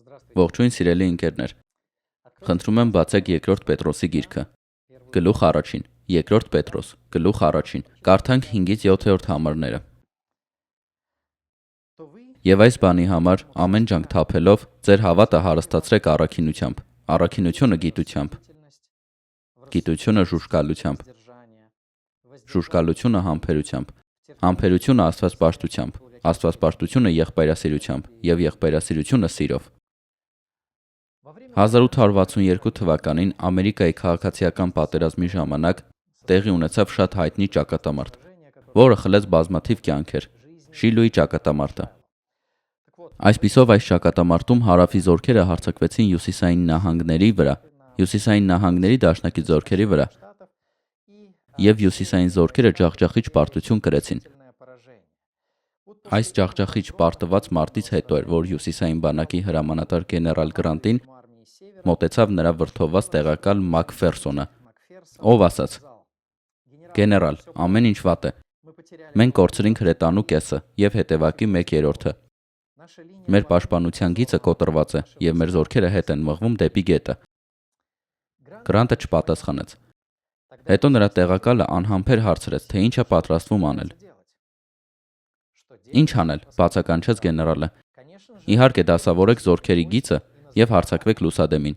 Ողջույն սիրելի ընկերներ, խնդրում եմ բացեք երկրորդ Պետրոսի գիրքը, գլուխ առաջին, երկրորդ Պետրոս, գլուխ առաջին, կարդանք 5-ից 7-րդ համարները։ Եվ այս բանի համար ամեն ջանք թափելով ձեր հավատը հարստացրեք առաքինությամբ, առաքինությունը գիտությամբ, գիտությունը շուշկալությամբ, շուշկալությունը համբերությամբ, համբերությունը աստվածպաշտությամբ, աստվածպաշտությունը եղբայրասիրությամբ և եղբայրասիրությունը սիրով։ 1862 թվականին Ամերիկայի քաղաքացիական պատերազմի ժամանակ տեղի ունեցավ շատ հայտնի ճակատամարտ, որը խլեց բազմաթիվ կյանքեր, Շիլոյի ճակատամարտը։ Այսպիսով այս ճակատամարտում հարավի զորքերը հարձակվեցին հյուսիսային նահանգների վրա, հյուսիսային նահանգների դաշնակից զորքերի վրա, և հյուսիսային զորքերը ջախջախիչ պարտություն կրեցին։ Այս ջախջախիչ պարտված մարտից հետո էր, որ հյուսիսային բանակի հրամանատար գեներալ Գրանտին մոտեցավ նրա վրդովված տեղակալ Մակֆերսոնը, ով ասաց. «Գեներալ, ամեն ինչ վատ է։ Մենք կորցրինք հրետանու կեսը և հետևակի 1/3-ը։ Մեր պաշտպանության գիծը կոտրված է և մեր զորքերը հետ են մղվում դեպի գետը»։ Գրանտը չպատասխանեց։ Հետո նրա տեղակալը անհամբեր հարցրեց, թե ինչ է պատրաստվում անել։ «Ինչ անել», բացականչեց գեներալը։ «Իհարկե դասավորեք զորքերի գիծը և հարձակվեք լուսադեմին,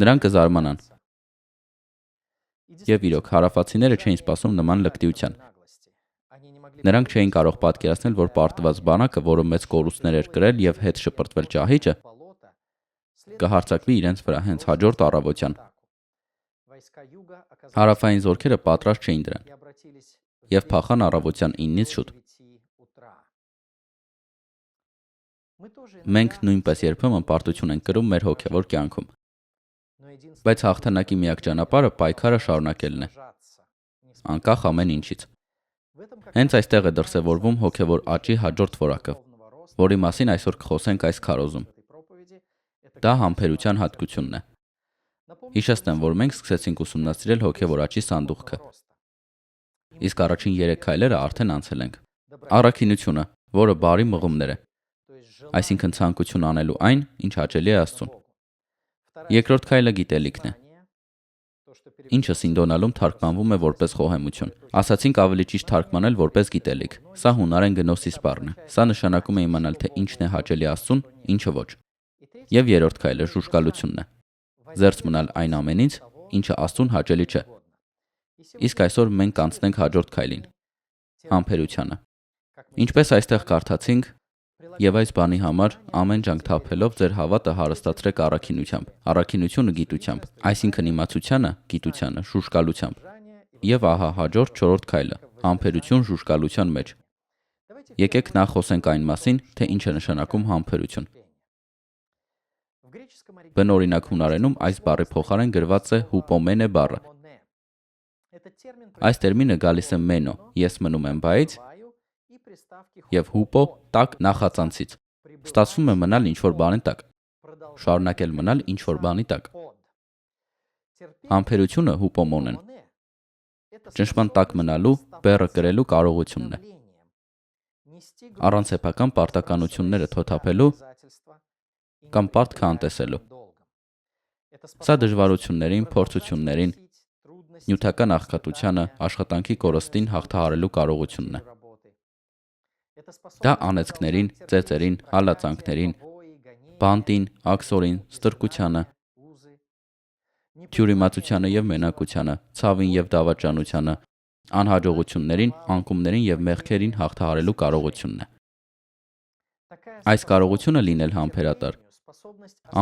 նրանք կզարմանան»։ Եվ իրոք, հարավացիները չէին սպասում նման լկտիության։ Նրանք չէին կարող պատկերացնել, որ պարտված բանակը, որը մեծ կորուստներ էր կրել և հետ շպրտվել ճահիճը, կհարձակվի իրենց վրա հենց հաջորդ առավոտյան։ Հարավային զորքերը պատրաստ չէին դրան և փախան առավոտյան 9-ից շուտ։ Մենք նույնպես երբեմն պարտություն ենք կրում մեր հոգևոր կյանքում։ Բայց հաղթանակի միակ ճանապարհը պայքարը շարունակելն է, անկախ ամեն ինչից։ Հենց այստեղ է դրսևորվում հոգևոր աճի հաջորդ որակը, որի մասին այսօր կխոսենք այս քարոզում։ Դա համբերության հատկությունն է։ Հիշեցնեմ, որ մենք սկսեցինք ուսումնասիրել հոգևոր աճի սանդուղքը։ Իսկ առաջին 3 քայլերը արդեն անցել ենք։ Առաքինությունը, որը բարի մղումներ է, այսինքն ցանկություն անելու այն, ինչ հաճելի է Աստծուն։ Երկրորդ քայլը գիտելիքն է, ինչը սինդոնալում թարգմանվում է որպես խոհեմություն։ Ասացինք ավելի ճիշտ թարգմանել որպես գիտելիք։ Սա հունարեն գնոսիս բառն է։ Սա նշանակում է իմանալ, թե ինչն է հաճելի Աստծուն, ինչը ոչ։ Եվ երրորդ քայլը շուշկալությունն է։ Զերծ մնալ այն ամենից, ինչը Աստծուն հաճելի չէ։ Իսկ այսօր մենք կանցնենք հաջորդ քայլին՝ համբերությանը։ Ինչպես այստեղ կարդացինք, եւ այս բանի համար ամեն ջանք թափելով ձեր հավատը հարստացրեք առաքինությամբ, առաքինությունը գիտությամբ, այսինքն իմացությանը, գիտությանը, շուշկալությամբ։ Եվ ահա հաջորդ 4-րդ քայլը՝ համբերություն շուշկալության մեջ։ Եկեք նախ խոսենք այն մասին, թե ինչ է նշանակում համբերություն։ Բնօրինակ հունարենում այս բառի փոխարեն գրված է հուպոմենե բառը։ Այս տերմինը գալիս է մենո, ես մնում եմ բայից, և հուպո, տակ նախածանցից։ Ստացվում է մնալ ինչ-որ բանի տակ, շարունակել մնալ ինչ-որ բանի տակ։ Համբերությունը հուպոմոն են։ Ճնշման տակ մնալու, բեռը կրելու կարողությունն է։ Առանց սեփական պարտականությունները թոթափելու կամ պարտքը անտեսելու։ Սա դժվարություններին, փորձություններին, նյութական աղքատությանը, աշխատանքի կորստին հաղթահարելու կարողությունն է։ Դա անեծքներին, ծեծերին, հալածանքներին, բանտին, աքսորին, ստրկությանը, թյուրիմացությանը և մենակությանը, ցավին և դավաճանությանը, անհաջողություններին, անկումներին և մեղքերին հաղթահարելու կարողությունն է։ Այս կարողությունը լինել համբերատար,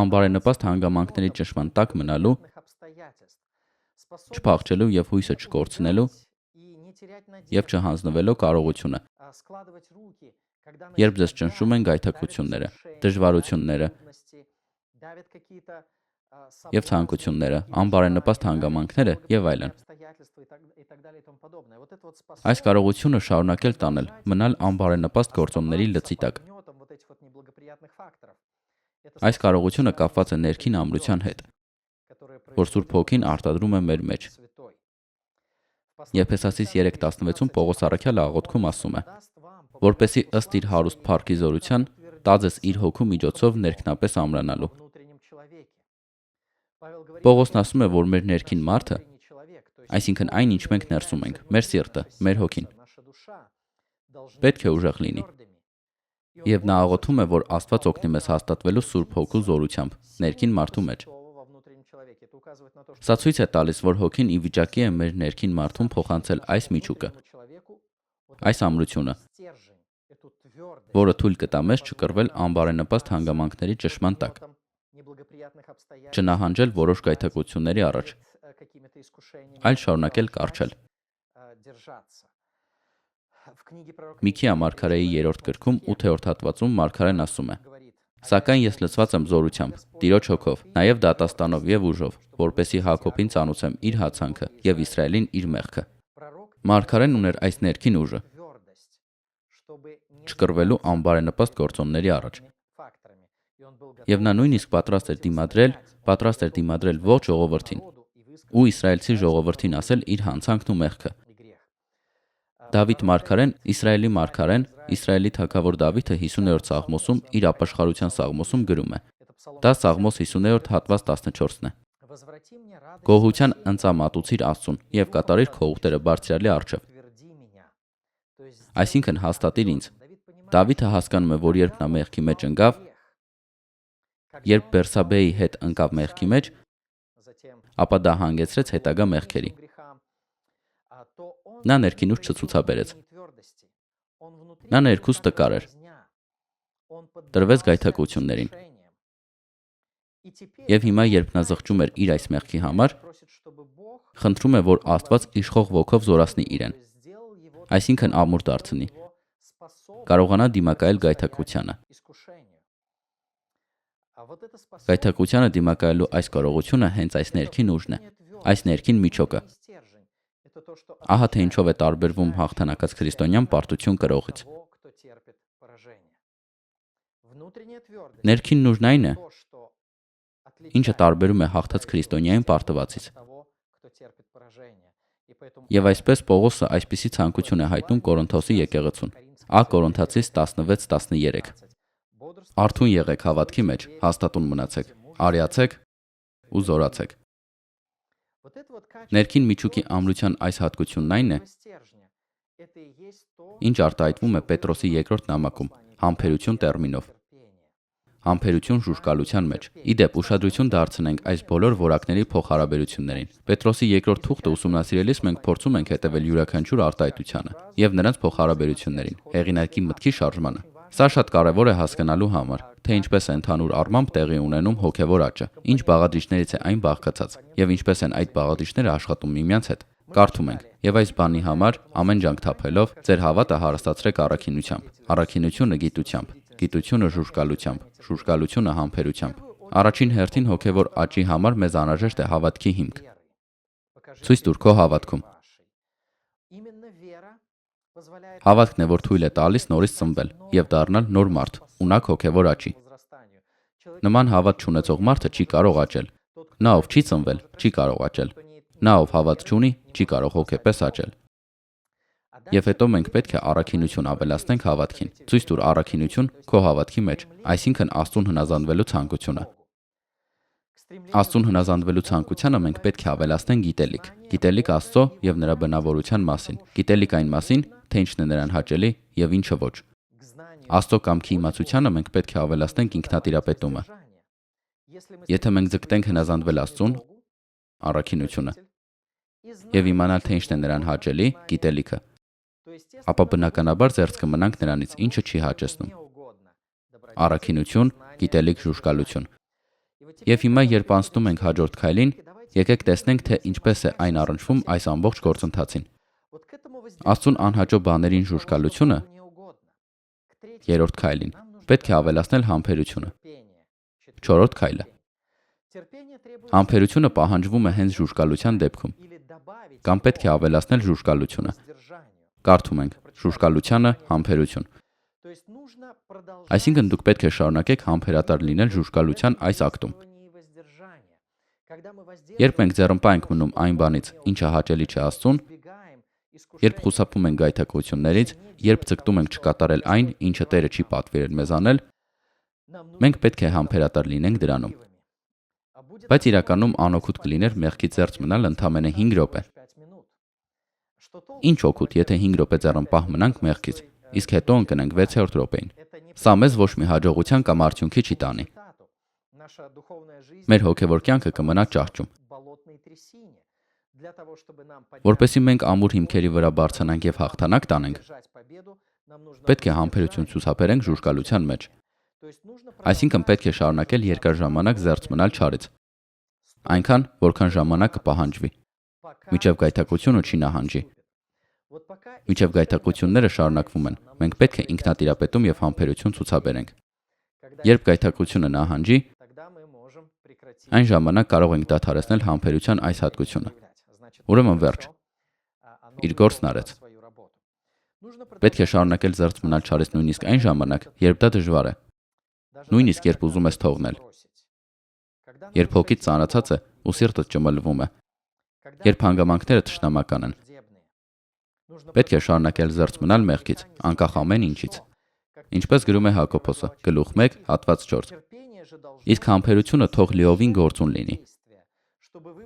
անբարենպաստ հանգամանքների ճնշման տակ մնալու, չփախչելու և հույսը չկորցնելու և չհանձնվելու կարողությունը, երբ ձեզ ճնշում են գայթակղությունները, դժվարությունները և ցանկությունները, անբարենպաստ հանգամանքները և այլն։ Այս կարողությունը շարունակել տանել, մնալ անբարենպաստ գործոնների լծի տակ։ Այս կարողությունը կապված է ներքին ամրության հետ, որ Սուրբ Հոգին արտադրում է մեր մեջ։ Եփեսացիս 3:16-ում Պողոս առաքյալը աղոթքում ասում է. որպեսզի ըստ իր հարուստ փառքի զորության տա ձեզ իր հոգու միջոցով ներքնապես ամրանալու։ Պողոսն ասում է, որ մեր ներքին մարդը, այսինքն այն, ինչ մենք ներսում ենք, մեր սիրտը, մեր հոգին, պետք է ուժեղ լինի։ Եվ նա աղոթում է, որ Աստված օգնի մեզ հաստատվելու Սուրբ Հոգու զորությամբ ներքին մարդու մեջ։ Սա ցույց է տալիս, որ հոգին ի վիճակի է մեր ներքին մարդուն փոխանցել այս միջուկը, այս ամրությունը, որը թույլ կտա մեզ չկռվել անբարենպաստ հանգամանքների ճնշման տակ, չնահանջել որոշ գայթակղությունների առաջ, այլ շարունակել կառչել։ Միքիա մարգարեի 3-րդ գրքում 8-րդ հատվածում մարգարեն ասում է. «Սակայն ես լցված եմ զորությամբ, Տիրոջ հոգով, նաև դատաստանով և ուժով, որպեսզի Հակոբին ծանուցեմ իր հացանքը և Իսրայելին իր մեղքը»։ Մարգարեն ուներ այս ներքին ուժը, չկռվելու անբարենպաստ գործոնների առաջ։ Եվ նա նույնիսկ պատրաստ էր դիմադրել ողջ ժողովրդին ու իսրայելցի ժողովրդին ասել իր հանցանքն ու մեղքը։ Դավիթ մարգարեն, Իսրայելի մարգարեն, Իսրայելի թագավոր Դավիթը 50-րդ Սաղմոսում իր ապաշխարության Սաղմոսում գրում է։ Դա Սաղմոս 50-րդ հատված 14-ն է։ Գոհության ընծա մատուցիր Աստծուն և կատարիր քո ուխտերը բարձրյալի առջև։ Այսինքն հաստատիր ինձ։ Դավիթը հասկանում է, որ երբ նա մեղքի մեջ ընկավ, երբ Բերսաբեի հետ ընկավ մեղքի մեջ, ապա դա հանգեցրեց հետագա մեղքերի։ Նա ներքին ուժ չցուցաբերեց։ Նա ներքուստ տկար էր։ Տրվեց գայթակղություններին։ Եվ հիմա, երբ նա զղջում էր իր այս մեղքի համար, խնդրում է, որ Աստված իշխող ոգով զորացնի իրեն, այսինքն ամուր դարձնի, կարողանա դիմակայել գայթակղությանը։ Գայթակղությանը դիմակայելու այս կարողությունը հենց այս ներքին ուժն է, այս ներքին միջոկը։ Ահա թե ինչով է տարբերվում հաղթանակած քրիստոնյան պարտություն կրողից։ Ներքին ուժն այն է, ինչը տարբերում է հաղթած քրիստոնյային պարտվածից։ Եվ այսպես Պողոսը այսպիսի ցանկություն է հայտնում Կորինթոսի եկեղեցուն։ Ա Կորինթացիս 16:13։ Արթուն եղեք հավատքի մեջ, հաստատուն մնացեք, արիացեք ու զորացեք։ Ներքին միջուկի ամրության այս հատկությունն այն է, ինչ արտահայտվում է Պետրոսի 2-րդ նամակում համբերություն տերմինով։ Համբերություն ժուժկալության մեջ։ Իդեպ, ուշադրություն դարձնենք այս բոլոր որակների փոխհարաբերություններին։ Պետրոսի 2-րդ թուղթը ուսումնասիրելիս մենք փորձում ենք հետևել յուրաքանչյուր արտահայտությանը եւ նրանց փոխհարաբերություններին, հեղինակի մտքի շարժմանը։ Սա շատ կարևոր է հասկանալու համար, թե ինչպես է ընդհանուր առմամբ տեղի ունենում հոգևոր աճը, ինչ բաղադրիչներից է այն բաղկացած եւ ինչպես են այդ բաղադրիչները աշխատում միմյանց հետ։ Կարդում ենք. «Եվ այս բանի համար ամեն ջանք թափելով ձեր հավատը հարստացրեք առաքինությամբ, առաքինությունը գիտությամբ, գիտությունը ժուժկալությամբ, ժուժկալությունը համբերությամբ»։ Առաջին հերթին հոգևոր աճի համար մեզ անհրաժեշտ է հավատքի հիմք։ Ցույց տուր քո հավատքում։ Հավատքն է, որ թույլ է տալիս նորից ծնվել եւ դառնալ նոր մարդ, ունակ հոգևոր աճի։ Նման հավատ չունեցող մարդը չի կարող աճել։ Նա, ով չի ծնվել, չի կարող աճել։ Նա, ով հավատ չունի, չի կարող հոգեպես աճել։ Եվ հետո մենք պետք է առաքինություն ավելացնենք հավատքին։ Ցույց տուր առաքինություն քո հավատքի մեջ, այսինքն Աստծուն հնազանդվելու ցանկությունը։ Աստծուն հնազանդվելու ցանկությանը մենք պետք է ավելացնենք գիտելիք։ Գիտելիք Աստծո եւ նրա բնավորության մասին։ Գիտելիք այն մասին, թե ինչն է նրան հաճելի եւ ինչը ոչ։ Աստծո կամքի իմացությանը մենք պետք է ավելացնենք ինքնատիրապետումը։ Եթե մենք ձգտենք հնազանդվել Աստծուն, առաքինությունը, եւ իմանալ, թե ինչն է նրան հաճելի, գիտելիքը, ապա բնականաբար զերծ կմնանք նրանից, ինչը չի հաճեցնում։ Առաքինություն, գիտելիք, ժուժկալություն։ Եվ հիմա, երբ անցնում ենք հաջորդ քայլին, եկեք տեսնենք, թե ինչպես է այն առնչվում այս ամբողջ գործընթացին։ Աստծուն անհաճո բաներին ժուժկալությունը, երրորդ քայլին, պետք է ավելացնել համբերությունը։ Չորրորդ քայլը։ Համբերությունը պահանջվում է հենց ժուժկալության դեպքում, կամ պետք է ավելացնել ժուժկալությունը։ Կարդում ենք. ժուժկալությանը համբերություն։ Այսինքն դուք պետք է շարունակեք համբերատար լինել ժուժկալության այս ակտում։ Երբ մենք ձեռնպա ենք մնում այն բանից, ինչը հաճելի չէ Աստծուն, երբ խուսափում ենք գայթակղություններից, երբ ձգտում ենք չկատարել այն, ինչը Տերը չի պատվիրել մեզ անել, մենք պետք է համբերատար լինենք դրանում։ Բայց իրականում անօգուտ կլիներ մեղքից զերծ մնալ ընդամենը 5 րոպե։ Ինչ օգուտ, եթե 5 րոպե ձեռնպահ մնանք մեղքից, իսկ հետո ընկնենք 6-րդ րոպեին։ Սա մեզ ոչ մի հաջողության կամ արդյունքի չի տանի։ Մեր հոգևոր կյանքը կմնա ճահճում։ Որպեսզի մենք ամուր հիմքերի վրա բարձրանանք եւ հաղթանակ տանենք, պետք է համբերություն ցուցաբերենք ժուժկալության մեջ։ Այսինքն պետք է շարունակել երկար ժամանակ զերծ մնալ չարից։ Այնքան, որքան ժամանակ կպահանջվի։ Մինչև գայթակղությունը չի նահանջի։ Մինչև գայթակղությունները շարունակվում են, մենք պետք է ինքնատիրապետում եւ համբերություն ցուցաբերենք։ Երբ գայթակղությունը նահանջի, այն ժամանակ կարող ենք դադարեցնել համբերության այս հատկությունը։ Ուրեմն վերջ։ Իր գործն արեց։ Պետք է շարունակել զերծ մնալ չարից նույնիսկ այն ժամանակ, երբ դա դժվար է։ Նույնիսկ երբ ուզում ես թողնել։ Երբ հոգիդ ծանրացած է ու սիրտդ ճմլվում է։ Երբ հանգամանքները թշնամական են։ Պետք է շարունակել զերծ մնալ մեղքից, անկախ ամեն ինչից։ Ինչպես գրում է Հակոբոսը, գլուխ 1, հատված 4։ Իսկ համբերությունը թող լիովին գործուն լինի,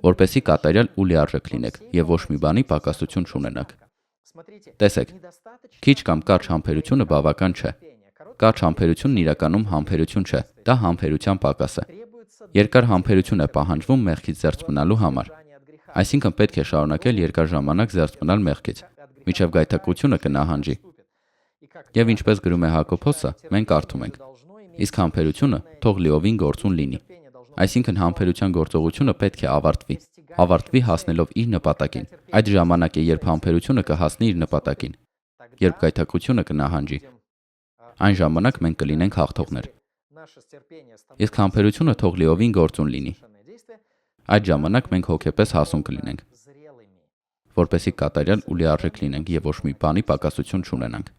որպեսզի կատարյալ ու լիարժեք լինեք եւ ոչ մի բանի պակասություն չունենաք։ Տեսեք, քիչ կամ կարճ համբերությունը բավական չէ։ Կարճ համբերությունն իրականում համբերություն չէ, դա համբերության պակաս է։ Երկար համբերություն է պահանջվում մեղքից զերծ մնալու համար։ Այսինքն պետք է շարունակել երկար ժամանակ զերծ մնալ մեղքից, մինչև գայթակղությունը կնահանջի։ Եվ ինչպես գրում է Հակոբոսը, մենք կարդում ենք. իսկ համբերությունը թող լիովին գործուն լինի։ Այսինքն համբերության գործողությունը պետք է ավարտվի հասնելով իր նպատակին։ Այդ ժամանակ է, երբ համբերությունը կհասնի իր նպատակին, երբ գայթակղությունը կնահանջի։ Այն ժամանակ մենք կլինենք հաղթողներ։ Իսկ համբերությունը թող լիովին գործուն լինի։ Այդ ժամանակ մենք հոգեպես հասուն կլինենք, որպեսզի կատարյալ ու լիարժեք լինենք եւ ոչ մի բանի պակասություն չունենանք։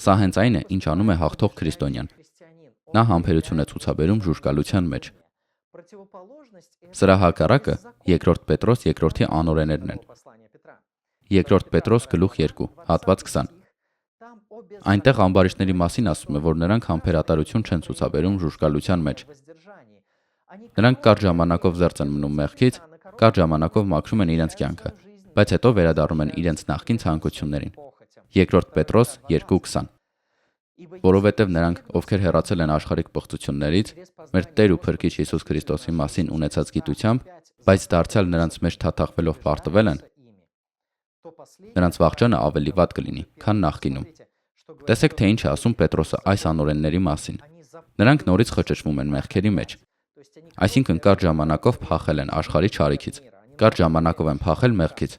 Սա հենց այն է, ինչ անում է հաղթող քրիստոնյան։ Նա համբերություն է ցուցաբերում ժուժկալության մեջ։ Սրա հակառակը 2 Պետրոս 2-րդի անօրեներն են։ 2 Պետրոս գլուխ 2, հատված 20։ Այնտեղ ամբարիշտների մասին ասում է, որ նրանք համբերատարություն չեն ցուցաբերում ժուժկալության մեջ։ Նրանք կարճ ժամանակով զերծ են մնում մեղքից, կարճ ժամանակով մաքրում են իրենց կյանքը, բայց հետո վերադառնում են իրենց նախկին ցանկություններին։ 2 Պետրոս 2:20։ Որովհետև նրանք, ովքեր հեռացել են աշխարհիկ պղծություններից, մեր Տեր ու Փրկիչ Հիսուս Քրիստոսի մասին ունեցած գիտությամբ, բայց դարձյալ նրանց մեջ թաթախվելով պարտվել են, նրանց վախճանը ավելի վատ կլինի, քան նախկինում։ Տեսեք, թե ինչ է ասում Պետրոսը այս անօրենների մասին։ Նրանք նորից խճճվում են մեղքերի մեջ։ Այսինքն կարճ ժամանակով փախել են աշխարհի չարիքից, կարճ ժամանակով են փախել մեղքից,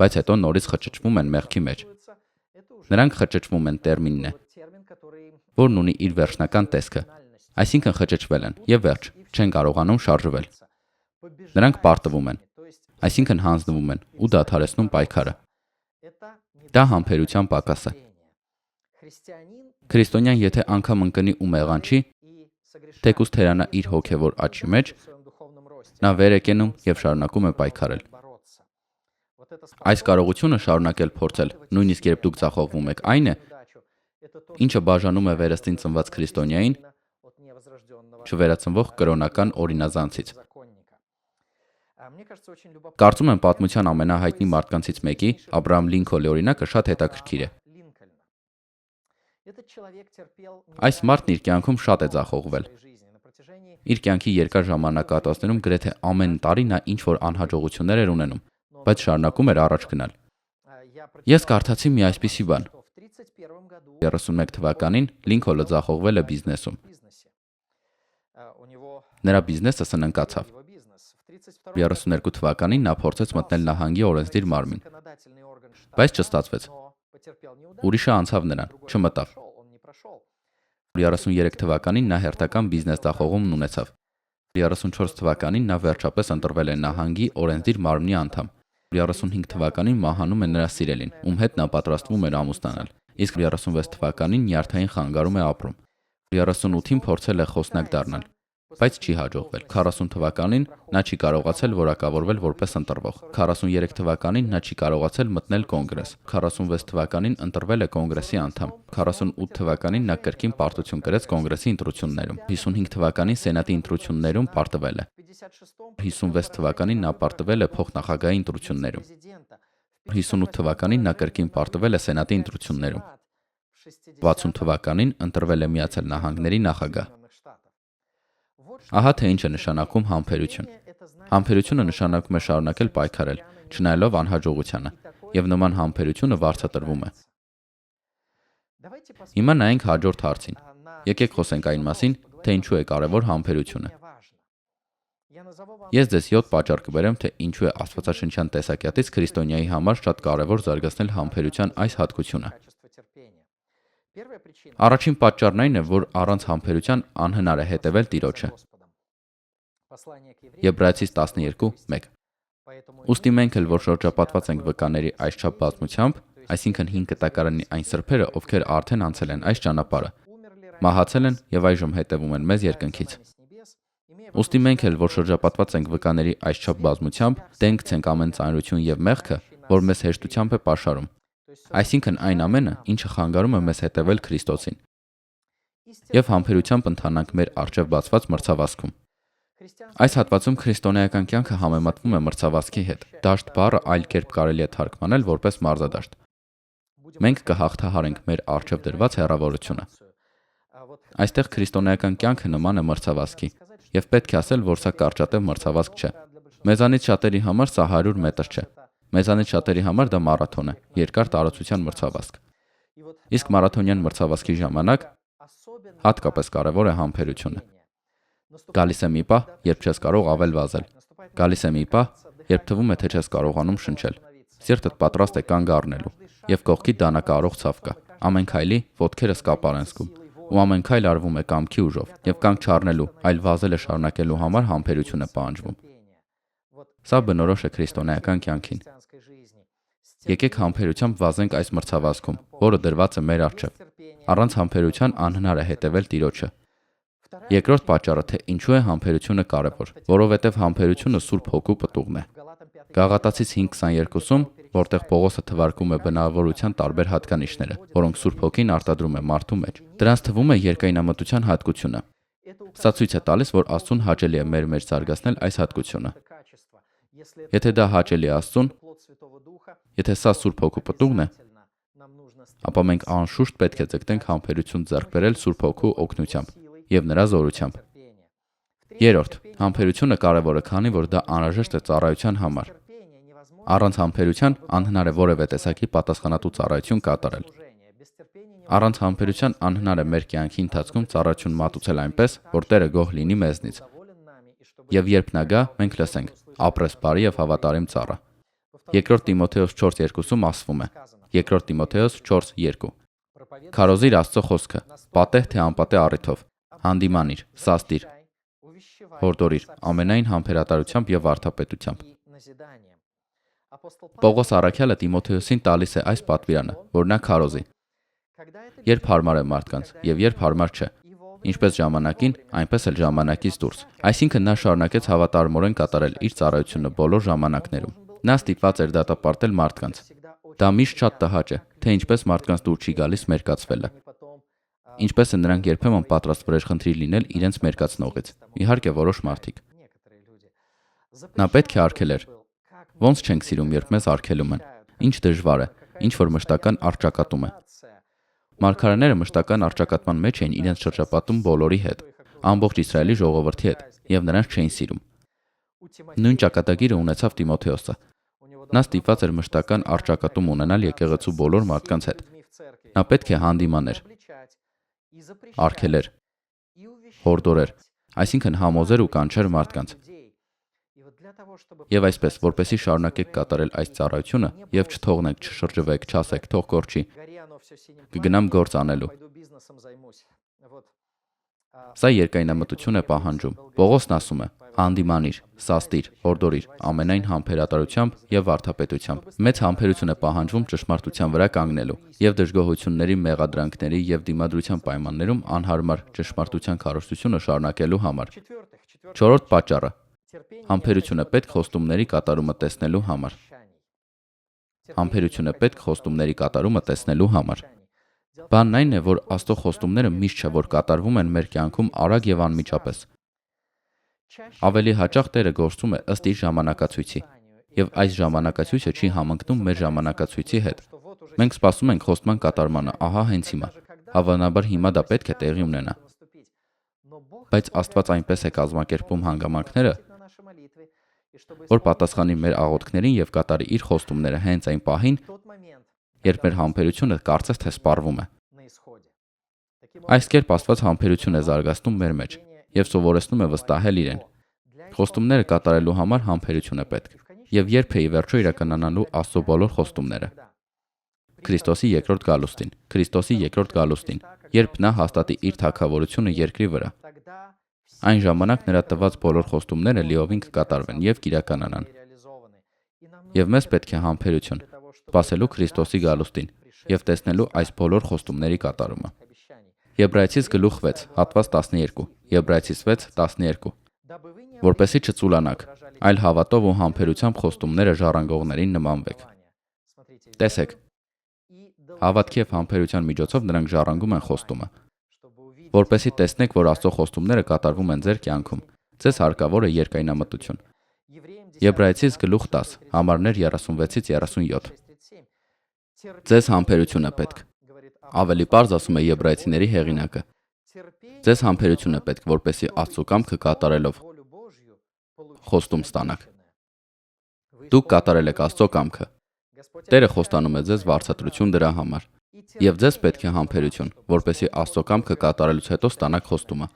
բայց հետո նորից խճճվում են մեղքի մեջ։ Նրանք խճճվում են տերմինն է, որն ունի իր վերջնական տեսքը։ Այսինքն խճճվել են եւ վերջ, չեն կարողանում շարժվել։ Նրանք պարտվում են, այսինքն հանձնվում են ու դադարեցնում պայքարը։ Դա համբերության պակաս է։ Քրիստոնյան եթե անգամ ընկնի ու մեղանչի, թեկուզ թերանա իր հոգևոր աճի մեջ, նա վեր է կենում եւ շարունակում է պայքարել։ Այս կարողությունը շարունակել փորձել, նույնիսկ երբ դուք ձախողվում եք, այն է, ինչը բաժանում է վերստին ծնված քրիստոնյային չվերածնվող կրոնական օրինազանցից։ Կարծում եմ պատմության ամենահայտնի մարդկանցից մեկի, Աբրահամ Լինքոլնի օրինակը շատ հետաքրքիր է։ Այս մարդն իր կյանքում շատ է ձախողվել։ Իր կյանքի երկար ժամանակահատվածներում գրեթե ամեն տարի նա ինչ-որ անհաջողություններ էր ունենում, բայց շարունակում էր առաջ գնալ։ Ես կարդացի մի այսպիսի բան. 31 թվականին Լինքոլնը ձախողվել է բիզնեսում։ Նրա բիզնեսը սննկացավ։ 32 թվականին նա փորձեց մտնել նահանգի օրենսդիր մարմին, բայց չստացվեց։ Ուրիշը անցավ նրան, չմտավ։ 33 թվականին նա հերթական բիզնես ձախողում ունեցավ։ 34 թվականին նա վերջապես ընտրվել է նահանգի օրենսդիր մարմնի անդամ։ 35 թվականին մահանում է նրա սիրելին, ում հետ նա պատրաստվում էր ամուսնանալ։ Իսկ 36 թվականին նյարդային խանգարում է ապրում։ 38-ին փորձել է խոսնակ դառնալ, բայց չի հաջողվել։ 40 թվականին նա չի կարողացել որակավորվել որպես ընտրվող։ 43 թվականին նա չի կարողացել մտնել կոնգրես։ 46 թվականին ընտրվել է կոնգրեսի անդամ։ 48 թվականին նա կրկին պարտություն կրեց կոնգրեսի ընտրություններում։ 55 թվականին սենատի ընտրություններում պարտվել է։ 56 թվականին նա պարտվել է փոխնախագահի ընտրություններում։ 58 թվականին նա կրկին պարտվել է սենատի ընտրություններում։ 60 թվականին ընտրվել է Միացյալ Նահանգների նախագահ։ Ահա թե ինչ է նշանակում համբերություն։ Համբերությունը նշանակում է շարունակել պայքարել, չնայելով անհաջողությանը, եւ նման համբերությունը վարձատրվում է։ Հիմա նայենք հաջորդ հարցին։ Եկեք խոսենք այն մասին, թե ինչու է կարևոր համբերությունը։ Ես ձեզ 7 պատճառ կբերեմ, թե ինչու է աստվածաշնչյան տեսակետից քրիստոնյայի համար շատ կարևոր զարգացնել համբերության այս հատկությունը։ Առաջին պատճառն այն է, որ առանց համբերության անհնար է հետևել Տիրոջը։ Եբրայեցիս 12:1 Ուստի մենք էլ, որ շրջապատված ենք վկաների այսչափ բազմությամբ, այսինքն 5 կտակարանի այն սրբերը, ովքեր արդեն անցել են այս ճանապարհը, մահացել են եւ այժմ հետևում են մեզ երկնքից։ Ուստի մենք էլ, որ շրջապատված ենք վկաների այսչափ բազմությամբ, դենքցենք ամեն ծանրություն եւ մեղքը, որ մեզ հեշտությամբ է պաշարում։ Այսինքն այն ամենը, ինչը խանգարում է մեզ հետևել Քրիստոսին։ Եվ համբերությամբ ընթանանք մեր առջև բացված մրցավազքում։ Այս հատվածում քրիստոնեական կյանքը համեմատվում է մրցավազքի հետ։ Դաշտ բառը այլ կերպ կարելի է թարգմանել որպես մարզադաշտ։ Մենք կհաղթահարենք մեր առջև դրված հեռավորությունը։ Այստեղ քրիստոնեական կյանքը նման է մրցավազքի, եւ պետք է ասել, որ սա կարճատև մրցավազք չէ։ Մեզանից շատերի համար սա 100 մետր չէ։ Մեզանից շատերի համար դա մարաթոն է, երկար տարածության մրցավազք։ Իսկ մարաթոնյան մրցավազքի ժամանակ հատկապես կարևոր է համբերությունը։ Գալիս է մի պահ, երբ չես կարող ավել վազել։ Գալիս է մի պահ, երբ թվում է, թե չես կարողանում շնչել։ Սիրտդ պատրաստ է կանգ առնելու, եւ կողքի դանակարող ցավ կա։ Ամեն քայլի ոտքերս կապար են զգում, ու ամեն քայլ արվում է կամքի ուժով, եւ կանգ չառնելու, այլ վազելը շարունակելու համար համբերություն է պահանջվում։ Սա բնորոշ է քրիստոնեական կյանքին։ Եկեք համբերությամբ վազենք այս մրցավազքում, որը դրված է մեր առջև։ Առանց համբերության անհնար է հետևել Տիրոջը։ Երկրորդ պատճառը, թե ինչու է համբերությունը կարևոր, որովհետև համբերությունը Սուրբ Հոգու պտուղն է։ Գաղատացիս 5:22-ում, որտեղ Պողոսը թվարկում է բնավորության տարբեր հատկանիշները, որոնք Սուրբ Հոգին արտադրում է մարդու մեջ, դրանց թվում է երկայնամտության հատկությունը։ Սա ցույց է տալիս, որ Աստծուն հաճելի է մեր մեջ զարգացնել այս հատկությունը։ Եթե դա հաճելի է Աստծուն, եթե սա Սուրբ Հոգու պտուղն է, ապա մենք անշուշտ պետք է ձգտենք համբերություն ձեռք բերել Սուրբ Հոգու օգնությամբ եւ նրա զորությամբ։ Երրորդ, համբերությունը կարևոր է, քանի որ դա անհրաժեշտ է ծառայության համար։ Առանց համբերության անհնար է որևէ տեսակի պատասխանատու ծառայություն կատարել։ Առանց համբերության անհնար է մեր կյանքի ընթացքում ծառայություն մատուցել այնպես, որ Տերը գոհ լինի մեզնից։ Եվ երբ նա գա, մենք լսենք. ապրես բարի եւ հավատարիմ ծառա։ Երկրորդ Տիմոթեոս 4:2-ում ասվում է. Երկրորդ Տիմոթեոս 4:2 Քարոզիր Աստծո խոսքը, պատեհ թե անպատեհ առիթով, հանդիմանիր, սաստիր, հորդորիր ամենայն համբերատարությամբ եւ վարդապետությամբ։ Պողոս առաքյալը Տիմոթեոսին տալիս է այս պատվիրանը, որ նա քարոզի։ Երբ հարմար է մարդկանց եւ երբ հարմար չէ, ինչպես ժամանակին, այնպես էլ ժամանակից դուրս։ Այսինքն նա շարունակեց հավատարմորեն կատարել իր ծառայությունը բոլոր ժամանակներում։ Նա ստիպված էր դատապարտել մարդկանց։ Դա միշտ շատ տհաճ է, թե ինչպես մարդկանց դուր չի գալիս մերկացվելը։ Ինչպես է նրանք երբեմն պատրաստ վրեժխնդրի լինել իրենց մերկացնողից։ Իհարկե որոշ մարդիկ։ Նա պետք է արգելեր։ Ոնց չենք սիրում, երբ մեզ արգելում են։ Ինչ դժվար է, ինչ որ մշտական առճակատում է։ Մարգարեները մշտական առճակատման մեջ էին իրենց շրջապատում բոլորի հետ, ամբողջ Իսրայելի ժողովրդի հետ, եւ նրանց չէին սիրում։ Նույն ճակատագիրը ունեցավ Տիմոթեոսը։ Նա ստիպված էր մշտական առճակատում ունենալ եկեղեցու բոլոր մարդկանց հետ։ Նա պետք է հանդիմաներ, արգելեր, հորդորեր, այսինքն համոզեր ու կանչեր մարդկանց։ Եվ այսպես, որպեսզի շարունակեք կատարել այս ծառայությունը եւ չթողնեք, չշրջվեք, չասեք, թող կորչի, կգնամ գործ անելու։ Սա երկայնամտություն է պահանջում։ Պողոսն ասում է. հանդիմանիր, սաստիր, հորդորիր ամենայն համբերատարությամբ եւ վարդապետությամբ։ Մեծ համբերություն է պահանջվում ճշմարտության վրա կանգնելու եւ դժգոհությունների, մեղադրանքների եւ դիմադրության պայմաններում անհարմար ճշմարտության քարոզությունը շարունակելու համար։ Չորրորդ պատճառը. համբերություն է պետք խոստումների կատարումը տեսնելու համար։ Համբերություն է պետք խոստումների կատարումը տեսնելու համար։ Բանն այն է, որ Աստծո խոստումները միշտ չէ, որ կատարվում են մեր կյանքում արագ եւ անմիջապես։ Ավելի հաճախ Տերը գործում է ըստ իր ժամանակացույցի, եւ այս ժամանակացույցը չի համընկնում մեր ժամանակացույցի հետ։ Մենք սպասում ենք խոստման կատարմանը, ահա հենց հիմա։ Հավանաբար հիմա դա պետք է տեղի ունենա։ Բայց Աստված այնպես է կազմակերպում հանգամանքները, որ պատասխանի մեր աղոթքներին եւ կատարի իր խոստումները հենց այն պահին, երբ մեր համբերությունը կարծես թե սպառվում է։ Այս կերպ Աստված համբերություն է զարգացնում մեր մեջ եւ սովորեցնում է վստահել իրեն։ Խոստումները կատարելու համար համբերություն է պետք եւ երբ է ի վերջո իրականանալու Աստծո բոլոր խոստումները։ Քրիստոսի երկրորդ գալուստին, երբ նա հաստատի իր թագավորությունը երկրի վրա։ Այն ժամանակ նրա տված բոլոր խոստումները լիովին կկատարվեն եւ կիրականանան։ Եվ մեզ պետք է համբերություն, սպասելու Քրիստոսի գալուստին եւ տեսնելու այս բոլոր խոստումների կատարումը։ Եբրայեցիս գլուխ 6, հատված 12, Եբրայեցիս 6:12։ Որպեսզի չծուլանաք, այլ հավատով ու համբերությամբ խոստումները ժառանգողներին նմանվեք։ Տեսեք, հավատքի եւ համբերության միջոցով նրանք ժառանգում են խոստումը։ Որպեսզի տեսնեք, որ Աստծո խոստումները կատարվում են ձեր կյանքում, ձեզ հարկավոր է երկայնամտություն։ Եբրայեցիս գլուխ 10, համարներ 36-37։ Ձեզ համբերություն է պետք։ Ավելի պարզ ասում է Եբրայեցիների հեղինակը։ Ձեզ համբերություն է պետք, որպեսզի Աստծո կամքը կատարելով խոստում ստանաք։ Դուք կատարել եք Աստծո կամքը։ Տերը խոստանում է ձեզ վարձատրություն դրա համար։ Եվ ձեզ պետք է համբերություն, որպեսզի Աստծո կամքը կատարելուց հետո ստանաք խոստումը։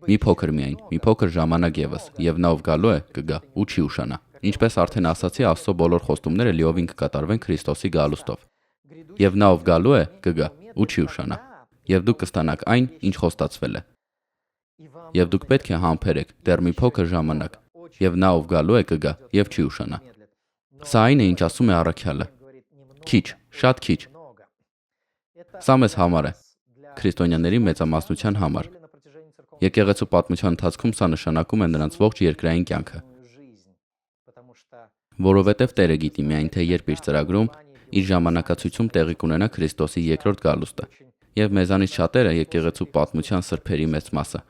Մի փոքր միայն, մի փոքր ժամանակ ևս, եւ նա ով գալու է, կգա ու չի ուշանա։ Ինչպես արդեն ասացի, Աստծո բոլոր խոստումները լիովին կկատարվեն Քրիստոսի գալուստով։ Եվ նա ով գալու է, կգա ու չի ուշանա։ Եվ դուք կստանաք այն, ինչ խոստացվել է։ Եվ դուք պետք է համբերեք դեռ մի փոքր ժամանակ, եւ նա ով գալու է, կգա եւ չի ուշանա։ Սա այն է, ինչ ասում է առաքյալը։ Քիչ, շատ քիչ։ Սա մեզ համար է, քրիստոնյաների մեծամասնության համար։ Եկեղեցու պատմության ընթացքում սա նշանակում է նրանց ողջ երկրային կյանքը։ Որովհետև Տերը գիտի միայն թե երբ իր ծրագրում, իր ժամանակացույցում տեղի կունենա Քրիստոսի երկրորդ գալուստը, եւ մեզանից շատերը եկեղեցու պատմության սրբերի մեծ մասը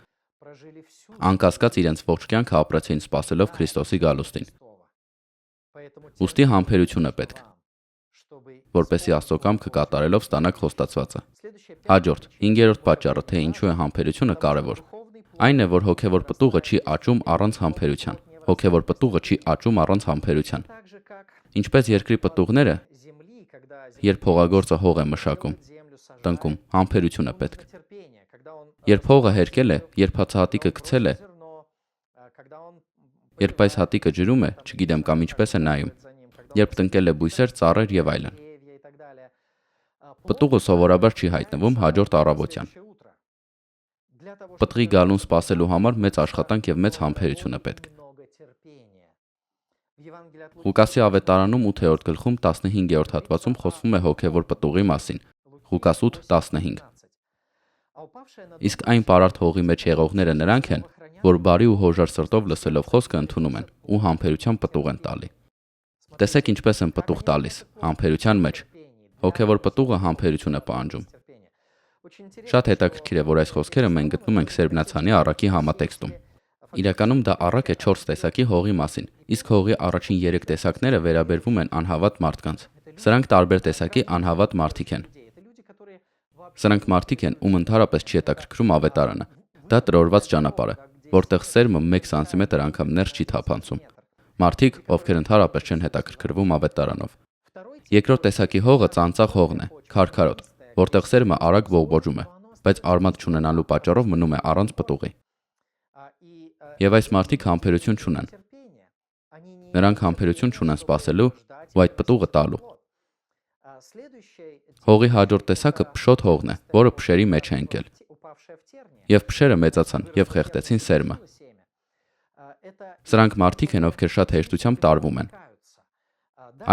անկասկած իրենց ողջ կյանքը ապրեցին սպասելով Քրիստոսի գալուստին։ Ուստի համբերություն է պետք, որպեսզի Աստծո կամքը կատարելով ստանաք խոստացվածը։ Հաջորդ, 5-րդ պատճառը, թե ինչու է համբերությունը կարևոր, այն է, որ հոգևոր պտուղը չի աճում առանց համբերության։ Հոգևոր պտուղը չի աճում առանց համբերության։ Ինչպես երկրի պտուղները, երբ հողագործը հող է մշակում, տնկում, համբերություն է պետք։ Երբ հողը հերկել է, երբ հացահատիկը գցել է, երբ այս հատիկը ջրում է, չգիտեմ կամ ինչպես է նայում, երբ տնկել է բույսեր, ծառեր եւ այլն։ Պտուղը սովորաբար չի հայտնվում հաջորդ առավոտյան։ Պտղի գալուն սպասելու համար մեծ աշխատանք եւ մեծ համբերություն է պետք։ Ղուկասի ավետարանում 8-րդ գլխում 15-րդ հատվածում խոսվում է հոգևոր պտուղի մասին։ Ղուկաս 8:15։ Իսկ այն պարարտ հողի մեջ եղողները նրանք են, որ բարի ու հոժար սրտով լսելով խոսքը ընդունում են ու համբերության պտուղ են տալի։ Տեսեք ինչպես են պտուղ տալիս, համբերության մեջ։ Հոգևոր պտուղը համբերություն է պահանջում։ Շատ հետաքրքիր է, որ այս խոսքերը մենք գտնում ենք Սերբնացանի առակի համատեքստում։ Իրականում դա առակ է 4 տեսակի հողի մասին, իսկ հողի առաջին 3 տեսակները վերաբերվում են անհավատ մարդկանց։ Սրանք տարբեր տեսակի անհավատ մարդիկ են։ Սրանք մարդիկ են, ում ընդհանրապես չի հետաքրքրում ավետարանը։ Դա տրորված ճանապարհ է, որտեղ սերմը 1 սանտիմետր անգամ ներս չի թափանցում։ Մարդիկ, ովքեր ընդհանրապես չեն հետաքրքրվում ավետարանով։ Երկրորդ տեսակի հողը ծանծաղ հողն է, քարքարոտ, որտեղ սերմը արագ ողբոջում է, բայց արմատ չունենալու պատճառով մնում է առանց պտուղի։ Եվ այս մարդիկ համբերություն չունեն։ Նրանք համբերություն չունեն սпасելու ու այդ պտուղը տալու։ Հողի հաջորդ տեսակը փշոտ հողն է, որը փշերի մեջ է ընկել։ Եվ փշերը մեծացան եւ խեղդեցին սերմը։ Սրանք մարդիկ են, ովքեր շատ հեշտությամբ տարվում են։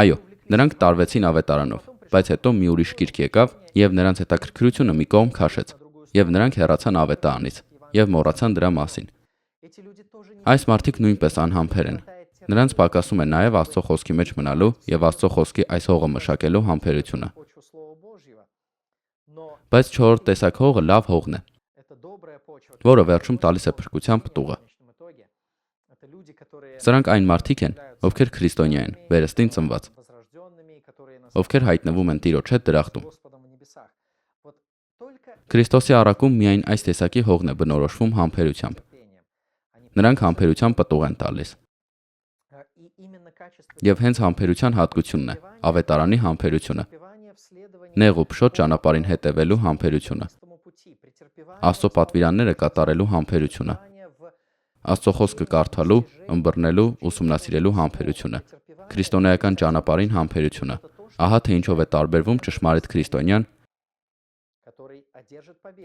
Այո, նրանք տարվեցին ավետարանով, բայց հետո մի ուրիշ գիրք եկավ եւ նրանց հետաքրքրությունը մի կողմ քաշեց, եւ նրանք հեռացան ավետարանից եւ մոռացան դրա մասին։ Այս մարդիկ նույնպես անհամբեր են։ Նրանց պակասում է նաև Աստծո խոսքի մեջ մնալու եւ Աստծո խոսքի այս հողը մշակելու համբերությունը։ Բայց 4-րդ տեսակ հողը լավ հողն է, որը վերջում տալիս է փրկության պտուղը։ Սրանք այն մարդիկ են, ովքեր քրիստոնյա են, վերստին ծնված, ովքեր հայտնվում են Տիրոջ հետ դրախտում։ Քրիստոսի առակում միայն այս տեսակի հողն է բնորոշվում համբերությամբ։ Նրանք համբերության պտուղ են տալիս։ Եվ հենց համբերության հատկությունն է, ավետարանի համբերությունը, նեղ ու փշոտ ճանապարհին հետևելու համբերությունը, Աստծո պատվիրանները կատարելու համբերությունը, Աստծո խոսքը կարդալու, ըմբռնելու, ուսումնասիրելու համբերությունը, քրիստոնեական ճանապարհին համբերությունը։ Ահա թե ինչով է տարբերվում ճշմարիտ քրիստոնյան,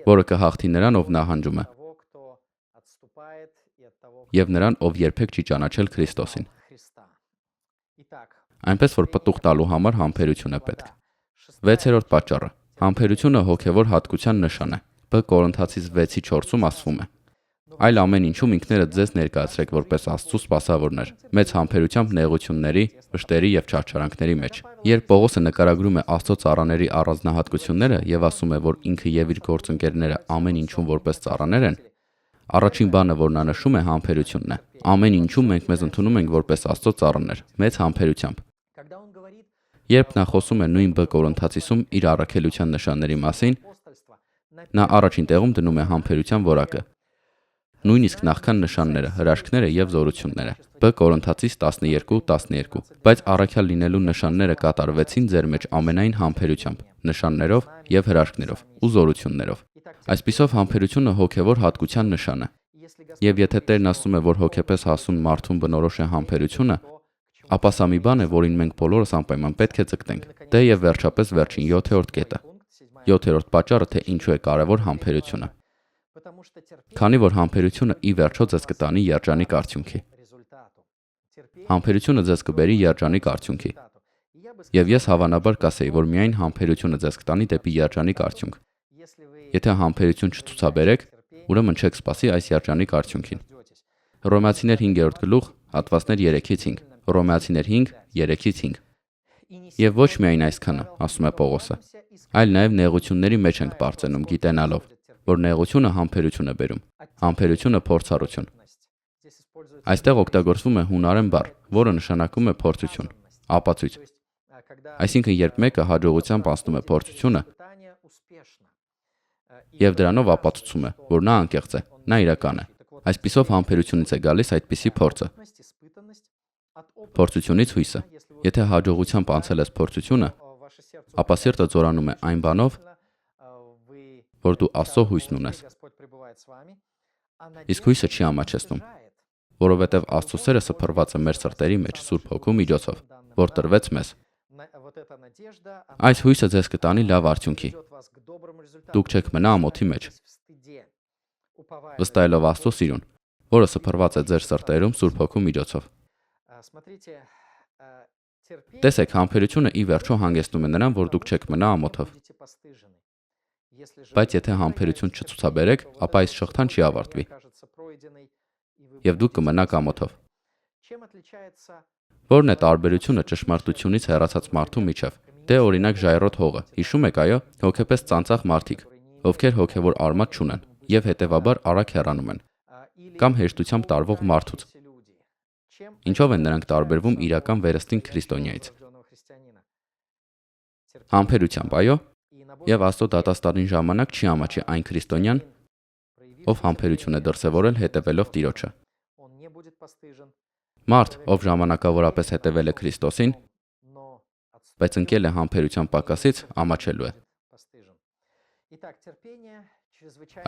որը կհաղթի նրան, ով նահանջում է, եւ նրան, ով երբեք չի ճանաչել Քրիստոսին։ Այնպես որ պտուղ տալու համար համբերություն է պետք։ 6-րդ պատճառը. համբերությունը հոգևոր հատկության նշան է։ Բ Կորինթացիս 6:4-ում ասվում է. Այլ ամեն ինչում ինքներդ ձեզ ներկայացրեք որպես Աստծո սպասավորներ, մեծ համբերությամբ նեղությունների, վշտերի եւ չարչարանքների մեջ։ Երբ Պողոսը նկարագրում է Աստծո ծառաների առանձնահատկությունները եւ ասում է, որ ինքը եւ իր գործընկերները ամեն ինչում որպես ծառաներ են, առաջին բանը, որ նա նշում է, համբերությունն է։ Ամեն ինչում մենք մեզ ընդունում ենք որպես Աստծո ծառաներ, մեծ համբերությամբ։ Երբ նա խոսում է նույն Բ Կորինթացիսում իր առաքելության նշանների մասին, նա առաջին տեղում դնում է համբերության որակը։ Նույնիսկ նախքան նշանները, հրաշքները եւ զորությունները։ Բ Կորինթացիս 12:12։ Բայց առաքյալ լինելու նշանները կատարվեցին ձեր մեջ ամենայն համբերությամբ, նշաններով եւ հրաշքներով ու զորություններով։ Այսպիսով համբերությունը հոգևոր հատկության նշան է։ Եվ եթե Տերն ասում է, որ հոգեպես հասուն մարդուն բնորոշ է համբերությունը, ապա սա մի բան է, որին մենք բոլորս անպայման պետք է ձգտենք։ Դե եւ վերջապես վերջին 7-րդ կետը։ 7-րդ պատճառը, թե ինչու է կարևոր համբերությունը։ Քանի որ համբերությունը ի վերջո ձեզ կտանի երջանիկ արդյունքի։ Համբերությունը ձեզ կբերի երջանիկ արդյունքի։ Եվ ես հավանաբար կասեի, որ միայն համբերությունը ձեզ կտանի դեպի երջանիկ արդյունք։ Եթե համբերություն չցուցաբերեք, ուրեմն չեք սպասի այս երջանիկ արդյունքին։ Հռոմեացիներ 5-րդ գլուխ, հատվածներ 3-5։ Հռոմեացիներ 5:3-5։ Եվ ոչ միայն այսքանը, ասում է Պողոսը, այլ նաև նեղությունների մեջ ենք բարձենում գիտենալով, որ նեղությունը համբերություն է բերում, համբերությունը փորձառություն։ Այստեղ օգտագործվում է հունարեն բառ, որը նշանակում է փորձություն, ապացույց։ Այսինքն, երբ մեկը հաջողությամբ անցնում է փորձությունը, եւ դրանով ապացուցում է, որ նա անկեղծ է, նա իրական է։ Այսպիսով համբերությունից է գալիս այդպիսի փորձը։ Փորձությունից հույսը։ Եթե հաջողությամբ անցել ես փորձությունը, ապա սիրտը զորանում է այն բանով, որ դու Աստծո հույսն ունես։ Իսկ հույսը չի ամաչեցնում, որովհետև Աստծո սերը սփռված է մեր սրտերի մեջ Սուրբ Հոգու միջոցով, որ տրվեց մեզ։ Այս հույսը ձեզ կտանի լավ արդյունքի։ Դուք չեք մնա ամոթի մեջ, վստահելով Աստծո սիրուն, որը սփռված է ձեր սրտերում Սուրբ Հոգու միջոցով։ Տեսեք, համբերությունը ի վերջո հանգեցնում է նրան, որ դուք չեք մնա ամոթով։ Բայց եթե համբերություն չցուցաբերեք, ապա այս շղթան չի ավարտվի։ Եվ դուք կմնաք ամոթով։ Որն է տարբերությունը ճշմարտությունից հեռացած մարդու միջև։ Դե օրինակ ժայռոտ հողը, հիշում եք, այո, հոգեպես ծանծաղ մարդիկ, ովքեր հոգևոր արմատ չունեն եւ հետեւաբար արագ հեռանում են, կամ հեշտությամբ տարվող մարդուց։ Ինչով են նրանք տարբերվում իրական վերստին քրիստոնյայից։ Համբերությամբ, այո, եւ Աստծո դատաստանին ժամանակ չի ամաչի այն քրիստոնյան, ով համբերություն է դրսևորել հետևելով Տիրոջը։ Մարդ, ով ժամանակավորապես հետևել է Քրիստոսին, բայց ընկել է համբերության պակասից, ամաչելու է։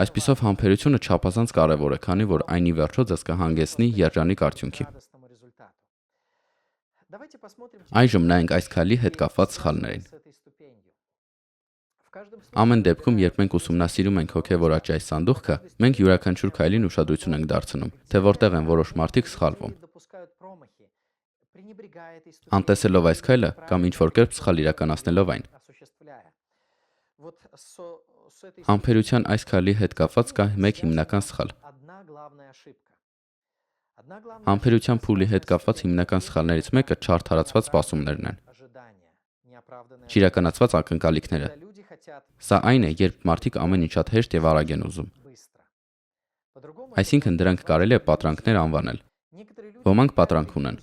Այսպիսով համբերությունը չափազանց կարևոր է, քանի որ այն ի վերջո ձեզ կհանգեցնի երջանիկ արդյունքի։ Այժմ նայենք այս քայլի հետ կապված սխալներին։ Ամեն դեպքում, երբ մենք ուսումնասիրում ենք հոգևոր աճի այս սանդուղքը, մենք յուրաքանչյուր քայլին ուշադրություն ենք դարձնում, թե որտեղ են որոշ մարդիկ սխալվում։ Անտեսելով այս քայլը կամ ինչ-որ կերպ սխալ իրականացնելով այն։ Համբերության այս քայլի հետ կապված կա մեկ հիմնական սխալ։ Համբերության փուլի հետ կապված հիմնական սխալներից մեկը չարդարացված սպասումներն են։ Չիրականացված ակնկալիքները։ Սա այն է, երբ մարդիկ ամեն ինչ շատ հեշտ եւ արագ են ուզում։ Այսինքն դրանք կարելի է պատրանքներ անվանել։ Ոմանք պատրանք ունեն,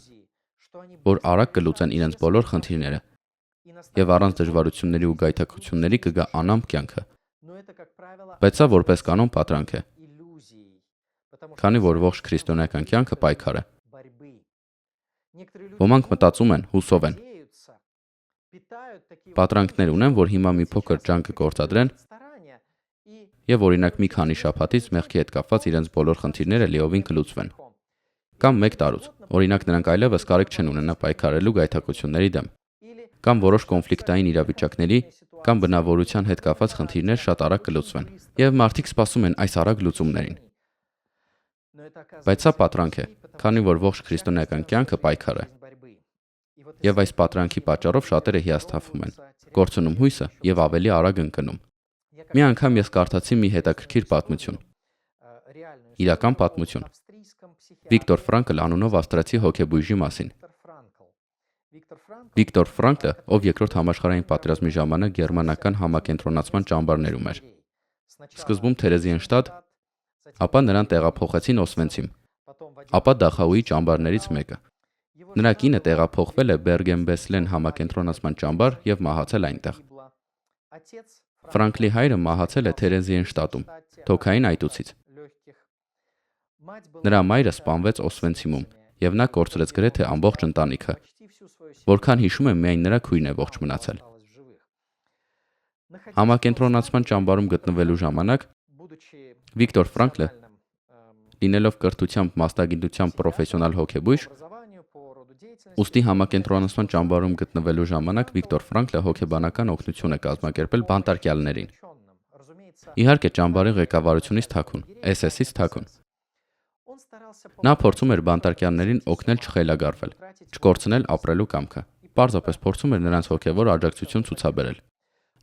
որ արագ կլուծեն իրենց բոլոր խնդիրները եւ առանց դժվարությունների ու գայթակղությունների կգա անամպ կյանքը։ Բայց սա որպես կանոն պատրանք է, քանի որ ողջ քրիստոնեական կյանքը պայքար է։ Ոմանք մտածում են, հուսով են, պատրանքներ ունեն, որ հիմա մի փոքր ջանք կգործադրեն եւ օրինակ մի քանի շաբաթից մեղքի հետ կապված իրենց բոլոր խնդիրները լիովին կլուծվեն։ Կամ 1 տարուց, օրինակ նրանք այլևս կարիք չեն ունենա պայքարելու գայթակղությունների դեմ, կամ որոշ կոնֆլիկտային իրավիճակների կամ բնավորության հետ կապված խնդիրներ շատ արագ կլուծվեն, եւ մարդիկ սպասում են այս արագ լուծումներին։ Բայց սա պատրանք է, քանի որ ողջ քրիստոնեական կյանքը պայքար է։ Եվ այս պատրանքի պատճառով շատերը հիասթափվում են, կորցնում հույսը եւ ավելի արագ ընկնում։ Մի անգամ ես կարդացի մի հետաքրքիր պատմություն։ Իրական պատմություն։ Վիկտոր Ֆրանկլ անունով ավստրացի հոգեբույժի մասին։ Վիկտոր Ֆրանկլը, ով երկրորդ համաշխարհային պատերազմի ժամանակ գերմանական համակենտրոնացման ճամբարներում էր։ Սկզբում Թերեզիենշտադ, ապա նրան տեղափոխեցին Օսվենցիմ, ապա Դախաուի ճամբարներից մեկը։ Նրա կինը տեղափոխվել է Բերգեն-Բեսլեն համակենտրոնացման ճամբար եւ մահացել այնտեղ։ Ֆրանկլի հայրը մահացել է Թերեզիենշտատում, թոքային այտուցից։ Նրա մայրը սպանվեց Օսվենցիմում եւ նա կորցրեց գրեթե ամբողջ ընտանիքը։ Որքան հիշում եմ, միայն նրա քույրն է ողջ մնացել։ Համակենտրոնացման ճամբարում գտնվելու ժամանակ Վիկտոր Ֆրանկլը, լինելով կրթությամբ մասնագիտությամբ պրոֆեսիոնալ հոգեբույժ, ուստի համակենտրոնացման ճամբարում գտնվելու ժամանակ Վիկտոր Ֆրանկլը հոգեբանական օգնություն է կազմակերպել բանտարկյալներին։ Իհարկե ճամբարի ղեկավարությունից թաքուն, SS-ից թաքուն։ Նա փորձում էր բանտարկյալներին օգնել չխելագարվել, չկորցնել ապրելու կամքը։ Պարզապես փորձում էր նրանց հոգևոր աջակցություն ցուցաբերել։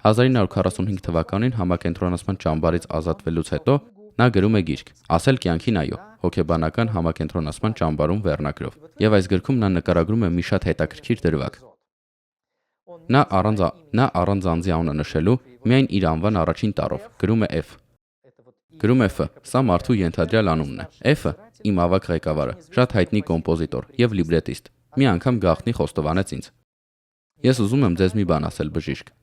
1945 թվականին համակենտրոնացման ճամբարից ազատվելուց հետո նա գրում է գիրք «Ասել կյանքին այո» հոգեբանական համակենտրոնացման ճամբարում վերնագրով, եւ այս գրքում նա նկարագրում է մի շատ հետաքրքիր դրվագ։ Նա առանց անձի անունը նշելու, միայն իր անվան առաջին տառով գրում է F։ Գրում է F, սա մարդու ենթադրյալ անունն է։ F-ը իմ ավագ ղեկավարը, շատ հայտնի կոմպոզիտոր եւ լիբրետիստ, մի անգամ գաղտնի խոստովանեց ինձ. Ես ուզում եմ ձեզ մի բան ասել, բժիշկ։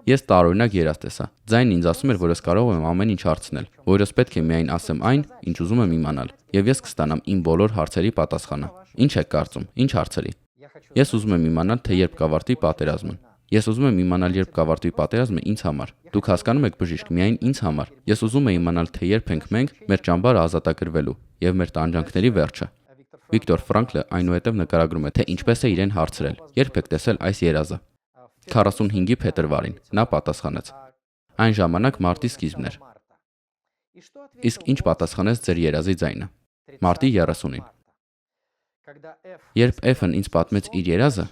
Ես տարօրինակ երազ տեսա։ Ձայնն ինձ ասում էր, որ ես կարող եմ ամեն ինչ հարցնել, որ ես պետք է միայն ասեմ այն, ինչ ուզում եմ իմանալ, եւ ես կստանամ իմ բոլոր հարցերի պատասխանը։ Ինչ եք կարծում, ինչ հարցերի։ Ես ուզում եմ իմանալ, թե երբ կավարտվի պատերազմը։ Ես ուզում եմ իմանալ, երբ կավարտվի պատերազմը ինձ համար։ Դուք հասկանում եք, բժիշկ, միայն ինձ համար։ Ես ուզում եմ իմանալ, թե երբ ենք մենք մեր ճամբարը ազատագրվելու եւ մեր տանջանքների վերջը։ Վիկտոր Ֆրանկլը այնուհետև նկարագրում է, թե ինչպես է իրեն հարցրել. երբ եք տեսել այս երազը։ 45-ի փետրվարին նա պատասխանեց. այն ժամանակ մարտի սկիզբն էր։ Իսկ ինչ պատասխանեց ձեր երազի ձայնը։ Մարտի 30-ին։ Երբ F-ն ինձ պատմեց իր երազը,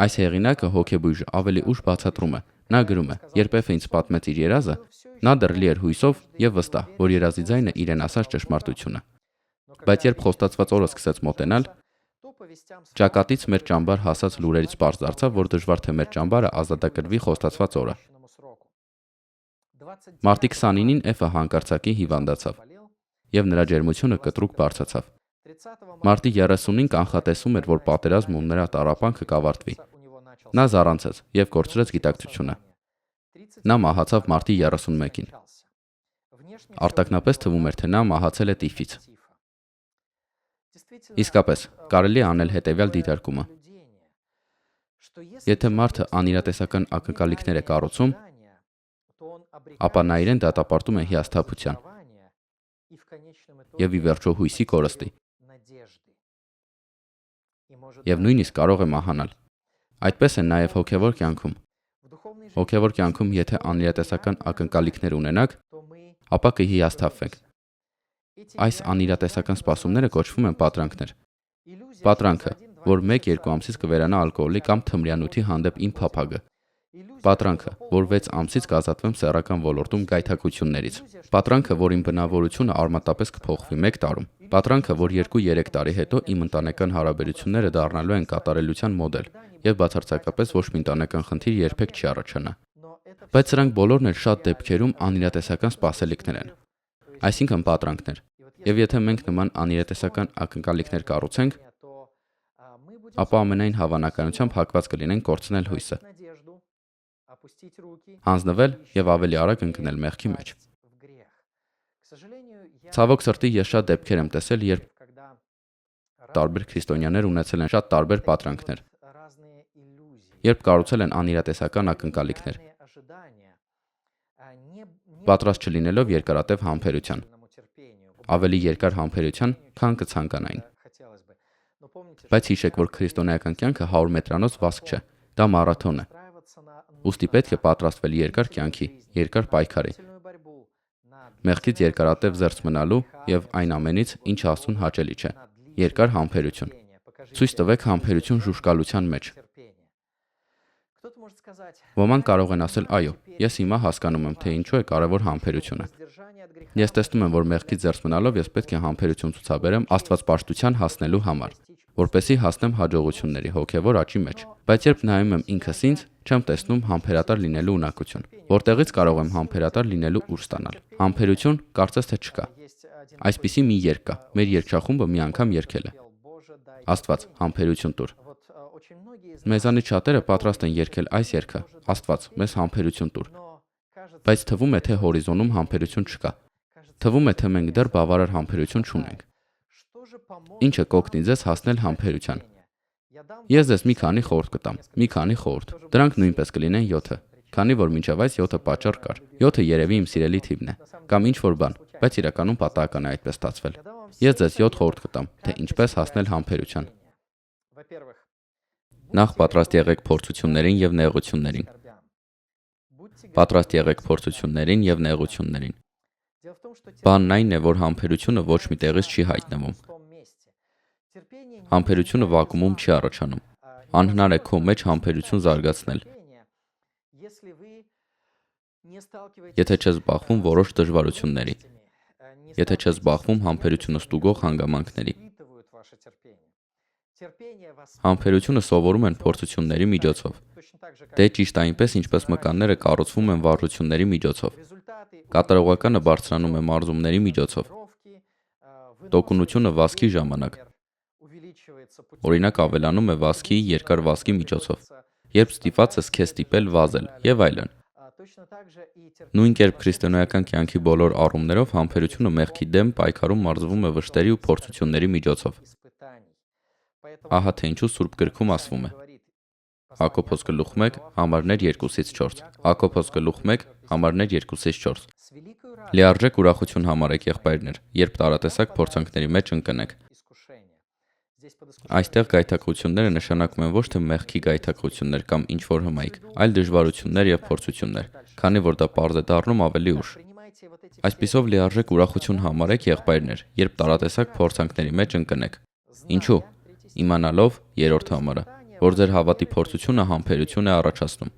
այս հեղինակը հոգեբույժը ավելի ուշ բացատրում է։ Նա գրում է. երբ F-ը ինձ պատմեց իր երազը, նա դեռ լի էր հույսով եւ վստահ, որ երազի ձայնը իրեն ասած ճշմարտություն է։ Բայց երբ խոստացված օրը սկսեց մոտենալ, ճակատից մեր ճամբար հասած լուրերից պարզ դարձավ, որ դժվար թե մեր ճամբարը ազատագրվի խոստացված օրը։ Մարտի 29-ին F-ը հանկարծակի հիվանդացավ եւ նրա ջերմությունը կտրուկ բարձրացավ։ Մարտի 30-ին կանխատեսում էր, որ պատերազմը ու նրա տառապանքը կավարտվի։ Նա զառանցեց եւ կորցրեց գիտակցությունը։ Նա մահացավ մարտի 31-ին։ Արտակնապես թվում էր, թե նա մահացել է տիֆից։ Իսկապես, կարելի է անել հետևյալ դիտարկումը. եթե մարդը անիրատեսական ակնկալիքներ է կառուցում, ապա նա իրեն դատապարտում է հիասթափության եւ ի վերջո հույսի կորստի։ Եվ նույնիսկ կարող է մահանալ։ Այդպես է նաև հոգևոր կյանքում։ Հոգևոր կյանքում, եթե անիրատեսական ակնկալիքներ ունենաք, ապա կհիասթափվեք։ Այս անիրատեսական սպասումները կոչվում են պատրանքներ։ Պատրանքը, որ 1-2 ամսից կվերանա ալկոհոլի կամ թմրանյութի հանդեպ իմ փափագը։ Պատրանքը, որ 6 ամսից կազատվեմ սեռական ոլորտում գայթակղություններից։ Պատրանքը, որ իմ բնավորությունը արմատապես կփոխվի 1 տարում։ Պատրանքը, որ 2-3 տարի հետո իմ ընտանեկան հարաբերությունները դառնալու են կատարելության մոդել եւ բացարձակապես ոչ մի ընտանեկան խնդիր երբեք չի առաջանա։ Բայց սրանք բոլորն էլ շատ դեպքերում անիրատեսական սպասելիքներ են։ Այսինքն պատրանքներ։ Եվ եթե մենք նման անիրատեսական ակնկալիքներ կառուցենք, ապա ամենայն հավանականությամբ հակված կլինենք կորցնել հույսը, հանձնվել եւ ավելի արագ ընկնել մեղքի մեջ։ Ցավոք սրտի ես շատ դեպքեր եմ տեսել, երբ տարբեր քրիստոնյաներ ունեցել են շատ տարբեր պատրանքներ, երբ կառուցել են անիրատեսական ակնկալիքներ, պատրաստ չլինելով երկարատև համբերության, ավելի երկար համբերության, քան կցանկանային։ Բայց հիշեք, որ քրիստոնեական կյանքը 100 մետրանոց վազք չէ, դա մարաթոն է։ Ուստի պետք է պատրաստվել երկար կյանքի, երկար պայքարի, մեղքից երկարատև զերծ մնալու եւ այն ամենից, ինչը Աստծուն հաճելի չէ, երկար համբերություն։ Ցույց տվեք համբերություն ժուշկալության մեջ։ Ոմանք կարող են ասել, այո, ես հիմա հասկանում եմ, թե ինչու է կարևոր համբերությունը։ Ես տեսնում եմ, որ մեղքից զերծ մնալով ես պետք է համբերություն ցուցաբերեմ աստվածպաշտության հասնելու համար, որպեսզի հասնեմ հաջողությունների հոգևոր աճի մեջ։ Բայց երբ նայում եմ ինքս ինձ, չեմ տեսնում համբերատար լինելու ունակություն։ Որտեղից կարող եմ համբերատար լինելու ուժ ստանալ։ Համբերություն կարծես թե չկա։ Այսպիսի մի երգ կա։ Մեր երգչախումբը մի անգամ երգել է. Աստված, համբերություն տուր։ Մեզանից շատերը պատրաստ են երգել այս երգը. Աստված, մեզ համբերություն տուր։ Բայց թվում է, թե հորիզոնում համբերություն չկա։ Թվում է, թե մենք դեռ բավարար համբերություն չունենք։ Ինչը կօգնի ձեզ հասնել համբերության։ Ես ձեզ մի քանի խորհուրդ կտամ, մի քանի խորհուրդ։ Դրանք նույնպես կլինեն 7-ը, քանի որ մինչև այս 7-ը պատճառ կար։ 7-ը երևի իմ սիրելի թիվն է, կամ ինչ որ բան, բայց իրականում պատահական է այդպես ստացվել։ Ես ձեզ 7 խորհուրդ կտամ, թե ինչպես հասնել համբերության։ Նախ պատրաստ եղեք փորձություններին եւ նեղություններին։ Պատրաստ եղեք փորձություններին եւ նեղություններին։ Բանն այն է, որ համբերությունը ոչ մի տեղից չի հայտնվում։ Համբերությունը վակուումում չի առաջանում։ Անհնար է քո մեջ համբերություն զարգացնել, եթե չես զբաղվում որոշ դժվարությունների, եթե չես զբաղվում համբերությունը ստուգող հանգամանքների։ Համբերությունը սովորում են փորձությունների միջոցով։ Դե ճիշտ այնպես, ինչպես մկանները կառուցվում են վարժությունների միջոցով։ Կատարողականը բարձրանում է մարզումների միջոցով։ Տոկունությունը վազքի ժամանակ։ Օրինակ ավելանում է վազքի, երկար վազքի միջոցով, երբ ստիպված ես քեզ ստիպել վազել եւ այլն։ Նույն կերպ քրիստոնեական կյանքի բոլոր առումներով համբերությունը մեղքի դեմ պայքարում մարզվում է վշտերի ու փորձությունների միջոցով։ Ահա թե ինչու Սուրբ գրքում ասվում է. Հակոբոս 1, համարներ 2-4։ Հակոբոս 1, համարներ 2-4։ Լիարժեք ուրախություն համարեք, եղբայրներ, երբ տարատեսակ փորձանքների մեջ ընկնեք։ Այստեղ գայթակղությունները նշանակում են ոչ թե մեղքի գայթակղություններ կամ ինչ-որ հմայք, այլ դժվարություններ եւ փորձություններ, քանի որ դա պարզ է դառնում ավելի ուշ։ Այսպիսով լիարժեք ուրախություն համարեք, եղբայրներ, երբ տարատեսակ փորձանքների մեջ ընկնեք։ Ինչու՞։ Իմանալով, երրորդ համարը, որ ձեր հավատի փորձությունը համբերություն է առաջացնում։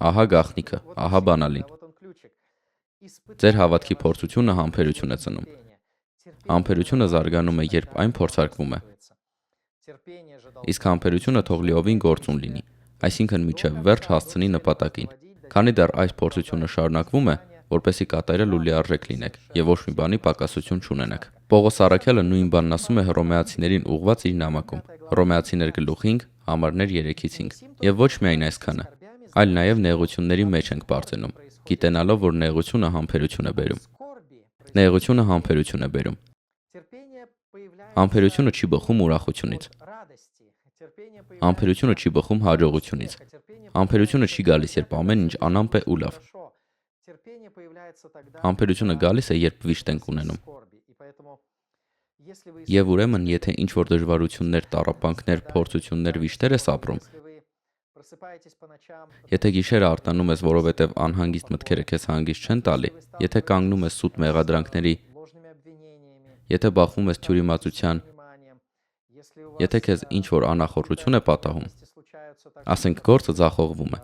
Ահա գաղտնիքը, ահա բանալին։ Ձեր հավատքի փորձությունը համբերություն է ծնում։ Համբերությունը զարգանում է, երբ այն փորձարկվում է։ Իսկ համբերությունը թող լիովին գործուն լինի, այսինքն մինչև վերջ հասցնի նպատակին։ Քանի դեռ այս փորձությունը շարունակվում է, որպեսզի կատարել ու լիարժեք լինեք եւ ոչ մի բանի պակասություն չունենաք։ Պողոս առաքյալը նույն բանն ասում է հռոմեացիներին ուղղված իր նամակում։ Հռոմեացիներ 5, համարներ 3-5։ Եվ ոչ միայն այսքանը, այլ նաեւ նեղությունների մեջ ենք բարձենում, գիտենալով, որ նեղությունը համբերություն է բերում։ Նեղությունը համբերություն է բերում։ Համբերությունը չի բխում ուրախությունից։ Համբերությունը չի բխում հաջողությունից։ Համբերությունը չի գալիս, երբ ամեն ինչ անամպ է ու լավ։ Համբերությունը գալիս է, երբ վիշտ ենք ունենում։ Եվ ուրեմն, եթե ինչ-որ դժվարություններ, տառապանքներ, փորձություններ, վիշտեր ես ապրում, եթե գիշերը արտանում ես, որովհետև անհանգիստ մտքերը քեզ հանգիստ չեն տալի, եթե կանգնում ես սուտ մեղադրանքների, եթե բախվում ես թյուրիմացության, եթե քեզ ինչ-որ անախորժություն է պատահում, ասենք գործը ձախողվում է,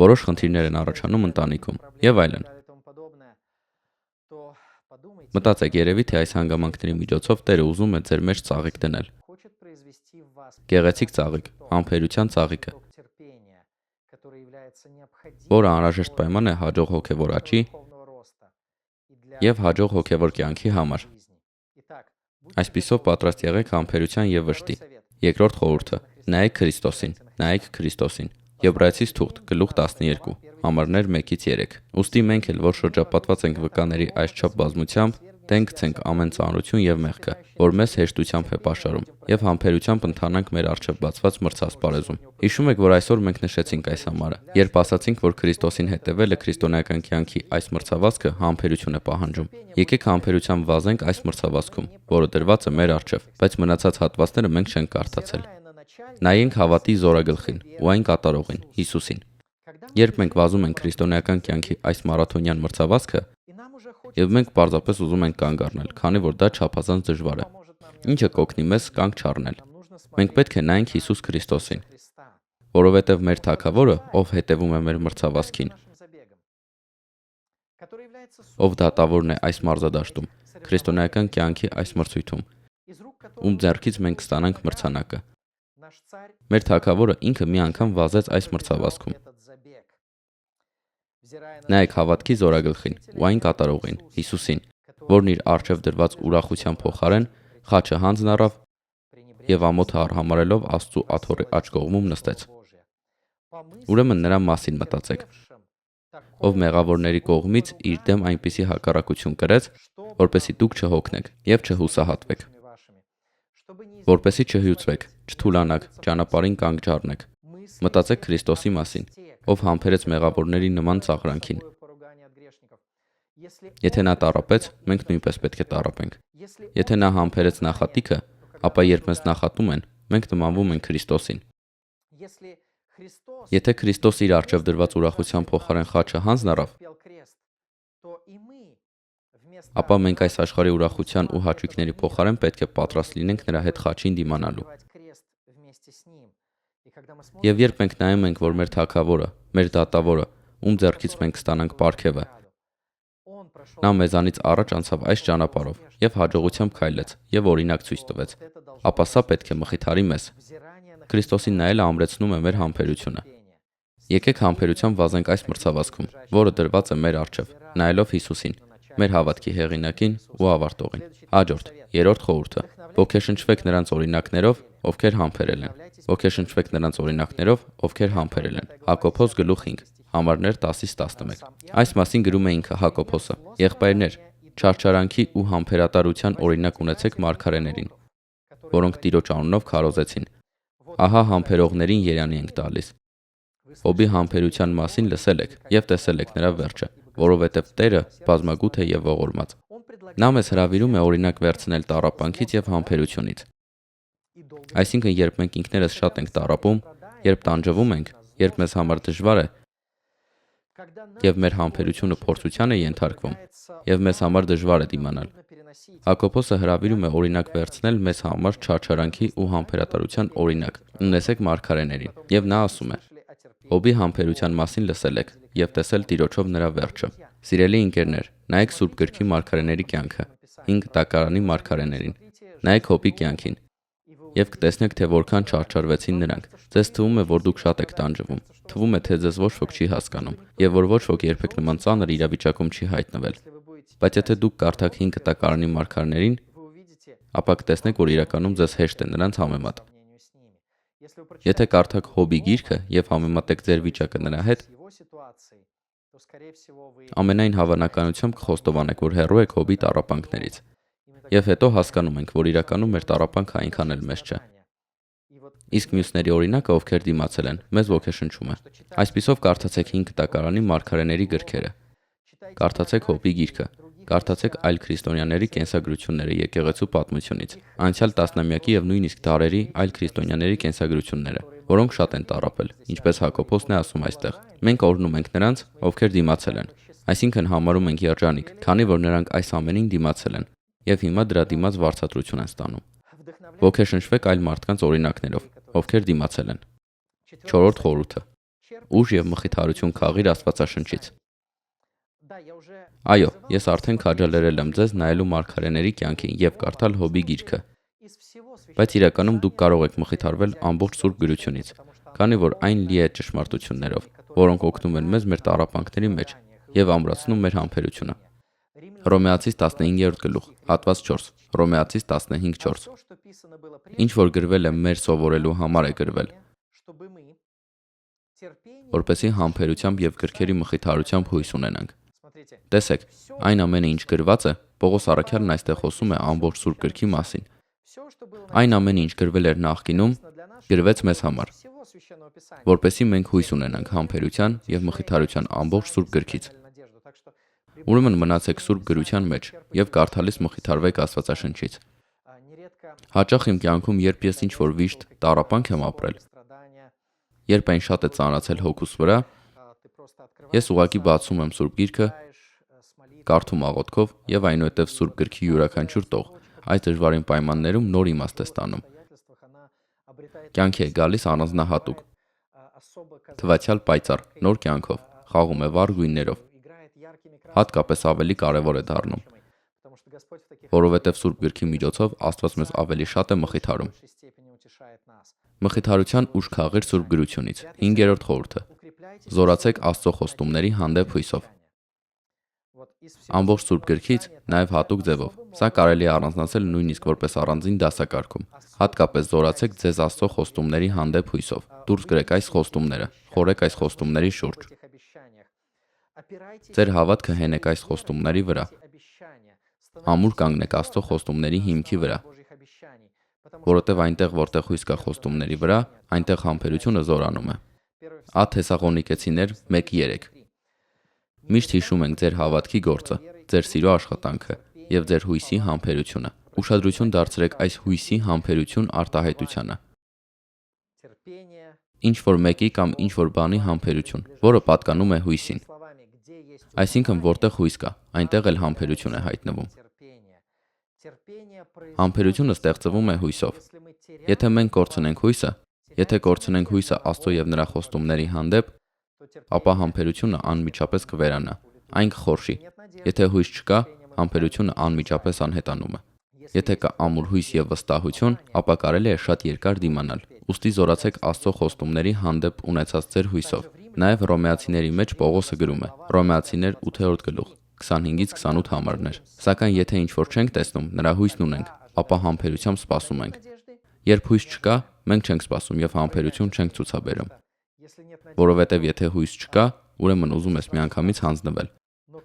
որոշ խնդիրներ են առաջանում ընտանիքում եւ այլն։ Մտածեք, երևի թե այս հանգամանքների միջոցով Տերը ուզում է ձեր մեջ ծաղիկ դնել։ Գեղեցիկ ծաղիկ, համբերության ծաղիկը, որը անհրաժեշտ պայման է հաջող հոգևոր աճի եւ հաջող հոգեվոր կյանքի համար։ Այսպիսով պատրաստ եղեք համբերության եւ վշտի։ Երկրորդ խորհուրդը. նայեք Քրիստոսին, նայեք Քրիստոսին։ Եբրայեցիս թուղթ, գլուխ 12, համարներ 1-3։ Ուստի մենք էլ, որ շրջապատված ենք վկաների այսչափ բազմությամբ, տեն գցենք ամեն ծանրություն եւ մեղքը, որ մեզ հեշտությամբ է պաշարում, եւ համբերությամբ ընթանանք մեր առջև բացված մրցասպարեզում։ Հիշում եք, որ այսօր մենք նշեցինք այս համարը, երբ ասացինք, որ Քրիստոսին հետևելը քրիստոնեական կյանքի այս մրցավազքը համբերություն է պահանջում։ Եկեք համբերությամբ վազենք այս մրցավազքում, որը դրված է մեր առջև, բայց մնացած հատվածները մենք չենք կարդացել։ Նայենք հավատի զորագլխին ու այն կատարողին, Հիսուսին։ Երբ մենք վազում ենք քրիստոնեական կյանքի այս մարաթոնյան մրցավազքը, եւ մենք պարզապես ուզում ենք կանգ առնել, քանի որ դա չափազանց դժվար է։ Ինչը կօգնի մեզ կանգ չառնել։ Մենք պետք է նայենք Հիսուս Քրիստոսին, որովհետեւ մեր Թագավորը, ով հետևում է մեր մրցավազքին, ով դատավորն է այս մարզադաշտում, քրիստոնեական կյանքի այս մրցույթում, ում ձեռքից մենք կստանանք մրցանակը։ Մեր Թագավորը ինքը մի անգամ վազեց այս մրցավազքում։ Նայեք հավատքի զորագլխին ու այն կատարողին, Հիսուսին, որն իր առջև դրված ուրախության փոխարեն խաչը հանձն առավ եւ ամոթը արհամարելով Աստծու աթոռի աջ կողմում նստեց։ Ուրեմն նրա մասին մտածեք, ով մեղավորների կողմից իր դեմ այնպիսի հակառակություն կրեց, որպեսզի դուք չհոգնեք եւ չհուսահատվեք, որպեսզի չհյուծվեք, չթուլանաք, ճանապարհին կանգ չառնեք։ Մտածեք Քրիստոսի մասին, ով համբերեց մեղավորների նման ծաղրանքին։ Եթե նա տառապեց, մենք նույնպես պետք է տառապենք։ Եթե նա համբերեց նախատիքը, ապա երբ մեզ նախատում են, մենք նմանվում ենք Քրիստոսին։ Եթե Քրիստոս իր առջև դրված ուրախության փոխարեն խաչը հանձն առավ, ապա մենք այս աշխարհի ուրախության ու հաճույքների փոխարեն պետք է պատրաստ լինենք նրա հետ խաչին դիմանալու։ Եվ երբ մենք նայում ենք, որ մեր Թագավորը, մեր դատավորը, ում ձեռքից մենք կստանանք պարգևը, նա մեզանից առաջ անցավ այս ճանապարհով եւ հաջողությամբ քայլեց եւ օրինակ ցույց տվեց, ապա սա պետք է մխիթարի մեզ։ Քրիստոսին նայելը ամրեցնում է մեր համբերությունը։ Եկեք համբերությամբ վազենք այս մրցավազքում, որը դրված է մեր առջև, նայելով Հիսուսին, մեր հավատքի հեղինակին ու ավարտողին։ Հաջորդ, երրորդ խորհուրդը. ոգեշնչվեք նրանց օրինակներով, ովքեր համբերել են։ Ոգեշնչվեք նրանց օրինակներով, ովքեր համբերել են։ Հակոբոս գլուխ 5, համարներ 10-11։ Այս մասին գրում է ինքը Հակոբոսը. Եղբայրներ, չարչարանքի ու համբերատարության օրինակ ունեցեք մարգարեներին, որոնք Տիրոջ անունով քարոզեցին։ Ահա համբերողներին երանի ենք տալիս։ Հոբի համբերության մասին լսել եք եւ տեսել եք նրա վերջը, որովհետեւ Տերը բազմագութ է եւ ողորմած։ Նա մեզ հրավիրում է օրինակ վերցնել տառապանքից եւ համբերությունից։ Այսինքն, երբ մենք ինքներս շատ ենք տառապում, երբ տանջվում ենք, երբ մեզ համար դժվար է, եւ մեր համբերությունը փորձության է ենթարկվում, եւ մեզ համար դժվար է դիմանալ, Հակոբոսը հրավիրում է օրինակ վերցնել մեզ համար չարչարանքի ու համբերատարության օրինակ։ Ունեցեք մարգարեներին, եւ նա ասում է. Հոբի համբերության մասին լսել եք եւ տեսել Տիրոջով նրա վերջը։ Սիրելի ընկերներ, նայեք Սուրբ գրքի մարգարեների կյանքը, 5 տակարանի մարգարեներին։ Նայեք Հոբի կյանքին եւ կտեսնեք, թե որքան չարչարվեցին նրանք։ Ձեզ թվում է, որ դուք շատ եք տանջվում։ Թվում է, թե ձեզ ոչ ոք չի հասկանում եւ որ ոչ ոք երբեք նման ծանր իրավիճակում չի հայտնվել։ Բայց եթե դուք կարդաք 5 տակարանի մարգարեներին, ապա կտեսնեք, որ իրականում ձեզ հեշտ է նրանց համեմատ։ Եթե կարդաք Հոբի գիրքը եւ համեմատեք ձեր վիճակը նրա հետ, ամենայն հավանականությամբ կխոստովանեք, որ հեռու եք Հոբի տառապանքներից։ Եվ հետո հասկանում ենք, որ իրականում մեր տառապանքը այնքան էլ մեծ չէ։ Իսկ մյուսների օրինակը, ովքեր դիմացել են, մեզ ոգեշնչում է։ Այսպիսով կարդացեք 5 տակարանի մարգարեների գրքերը։ Կարդացեք Հոբի գիրքը։ Կարդացեք այլ քրիստոնյաների կենսագրությունները եկեղեցու պատմությունից, անցյալ տասնամյակի եւ նույնիսկ դարերի այլ քրիստոնյաների կենսագրությունները, որոնք շատ են տառապել, ինչպես Հակոբոսն է ասում այստեղ։ Մենք օրհնում ենք նրանց, ովքեր դիմացել են, այսինքն համարում ենք երջանիկ, քանի որ նրանք այս ամենին դիմացել են եւ հիմա դրա դիմաց վարձատրություն են ստանում։ Ոգեշնչվեք այլ մարդկանց օրինակներով, ովքեր դիմացել են։ 4-րդ խորհուրդը. ուժ եւ մխիթարություն քաղիր Աստվածաշնչից։ Այո, ես արդեն քաջալերել եմ ձեզ նայելու մարգարեների կյանքին եւ կարդալ Հոբի գիրքը։ Բայց իրականում դուք կարող եք մխիթարվել ամբողջ Սուրբ գրությունից, քանի որ այն լի է ճշմարտություններով, որոնք օգնում են մեզ մեր տառապանքների մեջ եւ ամրացնում մեր համբերությունը։ Հռոմեացիս 15-րդ գլուխ, հատված 4, Հռոմեացիս 15:4։ Ինչ որ գրվել է մեր սովորելու համար է գրվել, որպեսզի համբերությամբ եւ գրքերի մխիթարությամբ հույս ունենանք։ Տեսեք, այն ամենը ինչ գրված է, Պողոս առաքյալն այստեղ խոսում է ամբողջ Սուրբ գրքի մասին։ Այն ամենը ինչ գրվել էր նախկինում, գրվեց մեզ համար, որպեսզի մենք հույս ունենանք համբերության եւ մխիթարության ամբողջ Սուրբ գրքից։ Ուրեմն մնացեք Սուրբ գրության մեջ եւ կարդալիս մխիթարվեք Աստվածաշնչից։ Հաճախ իմ կյանքում, երբ ես ինչ-որ վիշտ, տառապանք եմ ապրել, երբ այն շատ է ծանրացել հոգուս վրա, ես ուղղակի բացում եմ Սուրբ Գիրքը, կարդում աղոթքով եւ այնուհետեւ Սուրբ գրքի յուրաքանչյուր տող այս դժվարին պայմաններում նոր իմաստ է ստանում։ Կյանքի է գալիս առանձնահատուկ, թվացial պայծառ, նոր կյանքով, խաղում է վառ գույներով։ Հատկապես ավելի կարևոր է դառնում, որովհետև Սուրբ գրքի միջոցով Աստված մեզ ավելի շատ է մխիթարում։ Մխիթարության ուժքաղիր Սուրբ գրությունից 5-րդ խորհուրդը. զորացեք Աստծո խոստումների հանդեպ հույսով։ Ամբողջ Սուրբ գրքից, նաև հատուկ ձևով, սա կարելի է առանձնացնել նույնիսկ որպես առանձին դասակարգում։ Հատկապես զորացեք ձեզ Աստծո խոստումների հանդեպ հույսով։ Դուրս գրեք այս խոստումները, խորեք այս խոստումների շուրջ։ Ձեր հավատքը հենեք այս խոստումների վրա։ Ամուր կանգնեք Աստծո խոստումների հիմքի վրա, որովհետև այնտեղ, որտեղ հույս կա խոստումների վրա, այնտեղ համբերությունը զորանում է։ Ա Թեսաղոնիկեցիներ 1:3։ Միշտ հիշում ենք ձեր հավատքի գործը, ձեր սիրո աշխատանքը եւ ձեր հույսի համբերությունը։ Ուշադրություն դարձրեք այս հույսի համբերություն արտահայտությանը։ Ինչ որ մեկի կամ ինչ որ բանի համբերություն, որը պատկանում է հույսին։ Այսինքն, որտեղ հույս կա, այնտեղ էլ համբերություն է հայտնվում։ Համբերությունը ստեղծվում է հույսով։ Եթե մենք կորցնենք հույսը, եթե կորցնենք հույսը Աստծո եւ նրա խոստումների հանդեպ, ապա համբերությունը անմիջապես կվերանա, այն կխորշի։ Եթե հույս չկա, համբերությունը անմիջապես անհետանում է։ Եթե կա ամուր հույս եւ վստահություն, ապա կարելի է շատ երկար դիմանալ։ Ուստի զորացեք Աստծո խոստումների հանդեպ ունեցած ձեր հույսով։ Նաև Հռոմեացիների մեջ Պողոսը գրում է. Հռոմեացիներ 8-րդ գլուխ, 25-28 համարներ։ Սակայն եթե ինչ-որ չենք տեսնում, նրա հույսն ունենք, ապա համբերությամբ սպասում ենք։ Երբ հույս չկա, մենք չենք սպասում եւ համբերություն չենք ցուցաբերում։ Որովհետեւ եթե հույս չկա, ուրեմն ուզում ես միանգամից հանձնվել։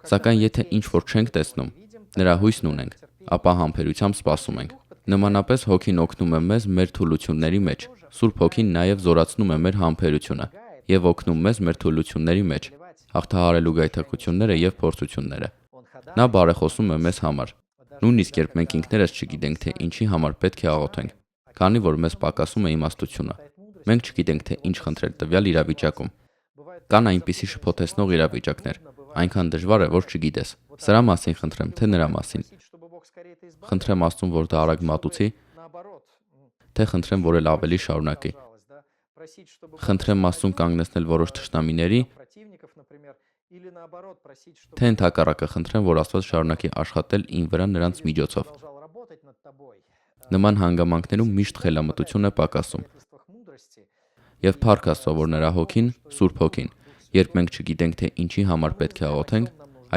Սակայն եթե ինչ-որ չենք տեսնում, նրա հույսն ունենք, ապա համբերությամբ սպասում ենք։ Նմանապես Հոգին օգնում է մեզ մեր թուլությունների մեջ։ Սուրբ Հոգին նաև զորացնում է մեր համբերությունը եւ օգնում մեզ մեր թուլությունների մեջ, հաղթահարելու գայթակղությունները եւ փորձությունները։ Նա բարեխոսում է մեզ համար, նույնիսկ երբ մենք ինքներս չգիտենք, թե ինչի համար պետք է աղոթենք, քանի որ մեզ պակասում է իմաստությունը։ Մենք չգիտենք, թե ինչ խնդրել տվյալ իրավիճակում։ Կան այնպիսի շփոթեցնող իրավիճակներ, այնքան դժվար է, որ չգիտես։ Սրա մասին խնդրեմ, թե նրա մասին։ Խնդրեմ Աստծուն, որ դա արագ մատուցի, թե խնդրեմ, որ էլ ավելի շարունակի։ Խնդրեմ Աստծուն կանգնեցնել որոշ թշնամիների, թե ընդհակառակը խնդրեմ, որ Աստված շարունակի աշխատել իմ վրա նրանց միջոցով։ Նման հանգամանքներում միշտ խելամտություն է պակասում։ Եվ փառք Աստծո, որ նրա Հոգին, Սուրբ Հոգին, երբ մենք չգիտենք, թե ինչի համար պետք է աղոթենք,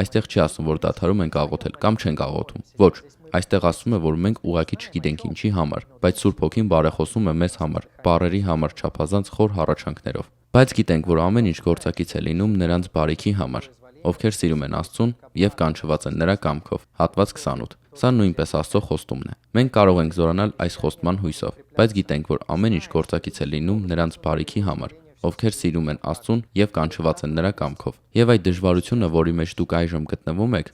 այստեղ չի ասում, որ դադարում ենք աղոթել կամ չենք աղոթում։ Ոչ, այստեղ ասում է, որ մենք ուղղակի չգիտենք ինչի համար, բայց Սուրբ Հոգին բարեխոսում է մեզ համար, բառերի համար չափազանց խոր հառաչանքներով։ Բայց գիտենք, որ ամեն ինչ գործակից է լինում նրանց բարիքի համար, ովքեր սիրում են Աստծուն եւ կանչված են նրա կամքով։ Հատված 28։ Սա նույնպես Աստծո խոստումն է։ Մենք կարող ենք զորանալ այս խոստման հույսով, բայց գիտենք, որ ամեն ինչ գործակից է լինում նրանց բարիքի համար, ովքեր սիրում են Աստծուն եւ կանչված են նրա կամքով։ Եվ այդ դժվարությունը, որի մեջ դուք այժմ գտնվում եք,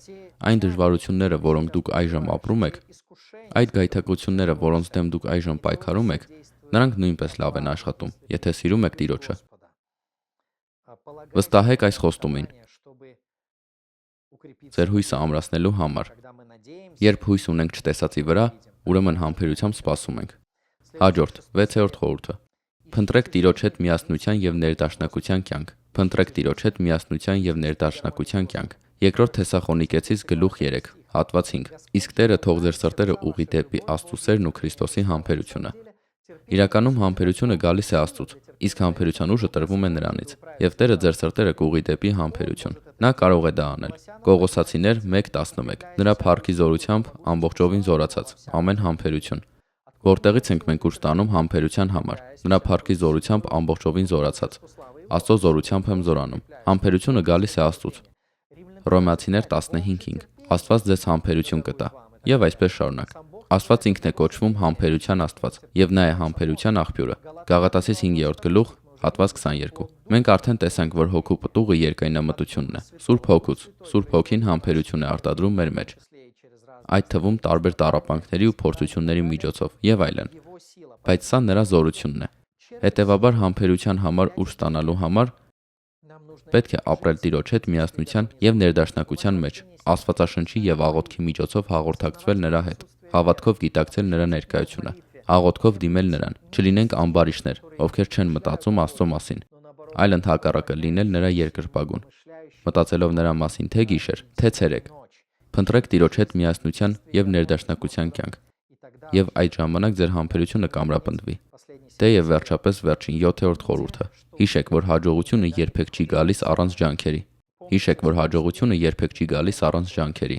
այն դժվարությունները, որոնք դուք այժմ ապրում եք, այդ գայթակղությունները, որոնց դեմ դուք այժմ պայքարում եք, նրանք նույնպես լավ են աշխատում, եթե սիրում եք Տիրոջը։ Վստահեք այս խոստումին։ Ձեր հույսը ամրացնելու համար։ Երբ հույս ունենք չտեսածի վրա, ուրեմն համբերությամբ սպասում ենք։ Հաջորդ 6-րդ խորհուրդը։ Փնտրեք Տիրոջ հետ միասնության եւ ներդաշնակության կյանք։ Փնտրեք Տիրոջ հետ միասնության եւ ներդաշնակության կյանք։ Երկրորդ Թեսաղոնիկեցիս գլուխ 3, հատված 5։ Իսկ Տերը թող ձեր սրտերը ուղղի դեպի Աստծո սերն ու Քրիստոսի համբերությունը։ Իրականում համբերությունը գալիս է Աստծուց, իսկ համբերության ուժը տրվում է նրանից, եւ Տերը ձեր սրտերը կուղի դեպի համբերություն։ Նա կարող է դա անել։ Կողոսացիներ 1:11 Նրա փառքի զորությամբ ամբողջովին զորացած, ամեն համբերություն։ Որտեղից ենք մենք ուժ ստանում համբերության համար։ Նրա փառքի զորությամբ ամբողջովին զորացած։ Աստծո զորությամբ եմ զորանում։ Համբերությունը գալիս է Աստծուց։ Հռոմեացիներ 15:5 Աստված ձեզ համբերություն կտա։ Եվ այսպես շարունակ։ Աստված ինքն է կոչվում համբերության Աստված, եւ նա է համբերության աղբյուրը։ Գաղատացիս 5-րդ գլուխ, հատված 22։ Մենք արդեն տեսանք, որ հոգու պտուղը երկայնամտությունն է։ Սուրբ Հոգուց, Սուրբ Հոգին համբերություն է արտադրում մեր մեջ։ Այդ թվում տարբեր տառապանքների ու փորձությունների միջոցով եւ այլն։ Բայց սա նրա զորությունն է։ Հետևաբար համբերության համար ուժ ստանալու համար պետք է ապրել Տիրոջ հետ միասնության եւ ներդաշնակության մեջ, Աստվածաշնչի եւ աղոթքի միջոցով հաղորդակցվել նրա հետ, հավատքով գիտակցել նրա ներկայությունը, աղոթքով դիմել նրան, չլինենք ամբարիշներ, ովքեր չեն մտածում Աստծո մասին, այլ ընդհակառակը լինել նրա երկրպագուն, մտածելով նրա մասին թե գիշեր, թե ցերեկ։ Փնտրեք Տիրոջ հետ միասնության եւ ներդաշնակության կյանք, եւ այդ ժամանակ ձեր համբերությունը կամրապնդվի։ Դե եւ վերջապես վերջին 7-րդ խորհուրդը։ Հիշեք, որ հաջողությունը երբեք չի գալիս առանց ջանքերի։ Հիշեք, որ հաջողությունը երբեք չի գալիս առանց ջանքերի։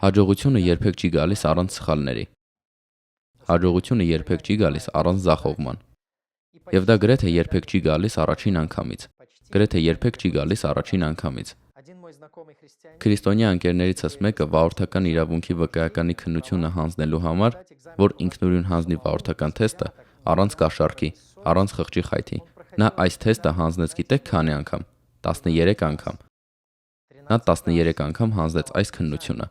Հաջողությունը երբեք չի գալիս առանց սխալների։ Հաջողությունը երբեք չի գալիս առանց ձախողման։ Եվ դա գրեթե երբեք չի գալիս առաջին անգամից։ Գրեթե երբեք չի գալիս առաջին անգամից։ Քրիստոնյա ընկերներիցս մեկը վարորդական իրավունքի վկայականի քննությունը հանձնելու համար, որ ինքնուրույն հանձնի վարորդական թեստը, առանց կաշառքի, առանց խղճի խայթի, նա այս թեստը հանձնեց գիտեք քանի անգամ։ 13 անգամ։ Նա 13 անգամ հանձնեց այս քննությունը։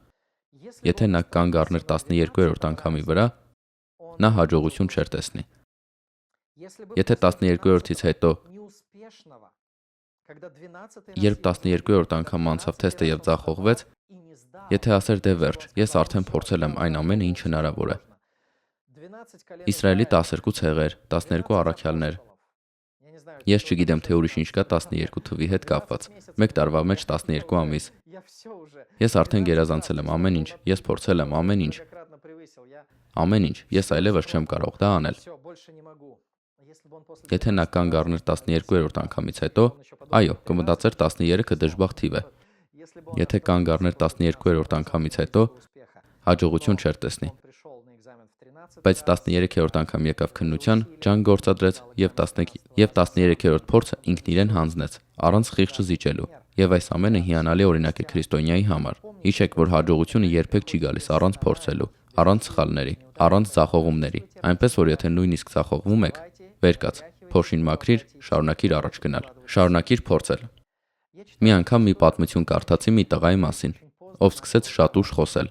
Եթե նա կանգ առներ 12-րդ անգամի վրա, նա հաջողություն չէր տեսնի։ Եթե 12-րդից հետո, երբ 12-րդ անգամ անցավ թեստը եւ ձախողվեց, եթե ասեր դե վերջ, ես արդեն փորձել եմ այն ամենը, ինչ հնարավոր է։ Իսրայելի 12 ցեղեր, 12 առաքյալներ։ Ես չգիտեմ, թե ուրիշ ինչ կա 12 թվի հետ կապված։ Մեկ տարվա մեջ 12 ամիս։ Ես արդեն գերազանցել եմ ամեն ինչ, ես փորձել եմ ամեն ինչ։ Ամեն ինչ, ես այլևս չեմ կարող դա անել։ Եթե նա կանգ առներ 12-րդ անգամից հետո, այո, կմտածեր 13-ը դժբախտ թիվ է։ Եթե կանգ առներ 12-րդ անգամից հետո, հաջողություն չէր տեսնի։ Բայց 13-րդ անգամ եկավ քննության, ջանք գործադրեց եւ 13-րդ փորձը ինքն իրեն հանձնեց, առանց խիղճը զիջելու։ Եվ այս ամենը հիանալի օրինակ է քրիստոնյայի համար։ Հիշեք, որ հաջողությունը երբեք չի գալիս առանց փորձելու, առանց սխալների, առանց ձախողումների։ Այնպես որ եթե նույնիսկ ձախողվում եք, վեր կաց, փոշին մաքրիր, շարունակիր առաջ գնալ, շարունակիր փորձել։ Մի անգամ մի պատմություն կարդացի մի տղայի մասին, ով սկսեց շատ ուշ խոսել։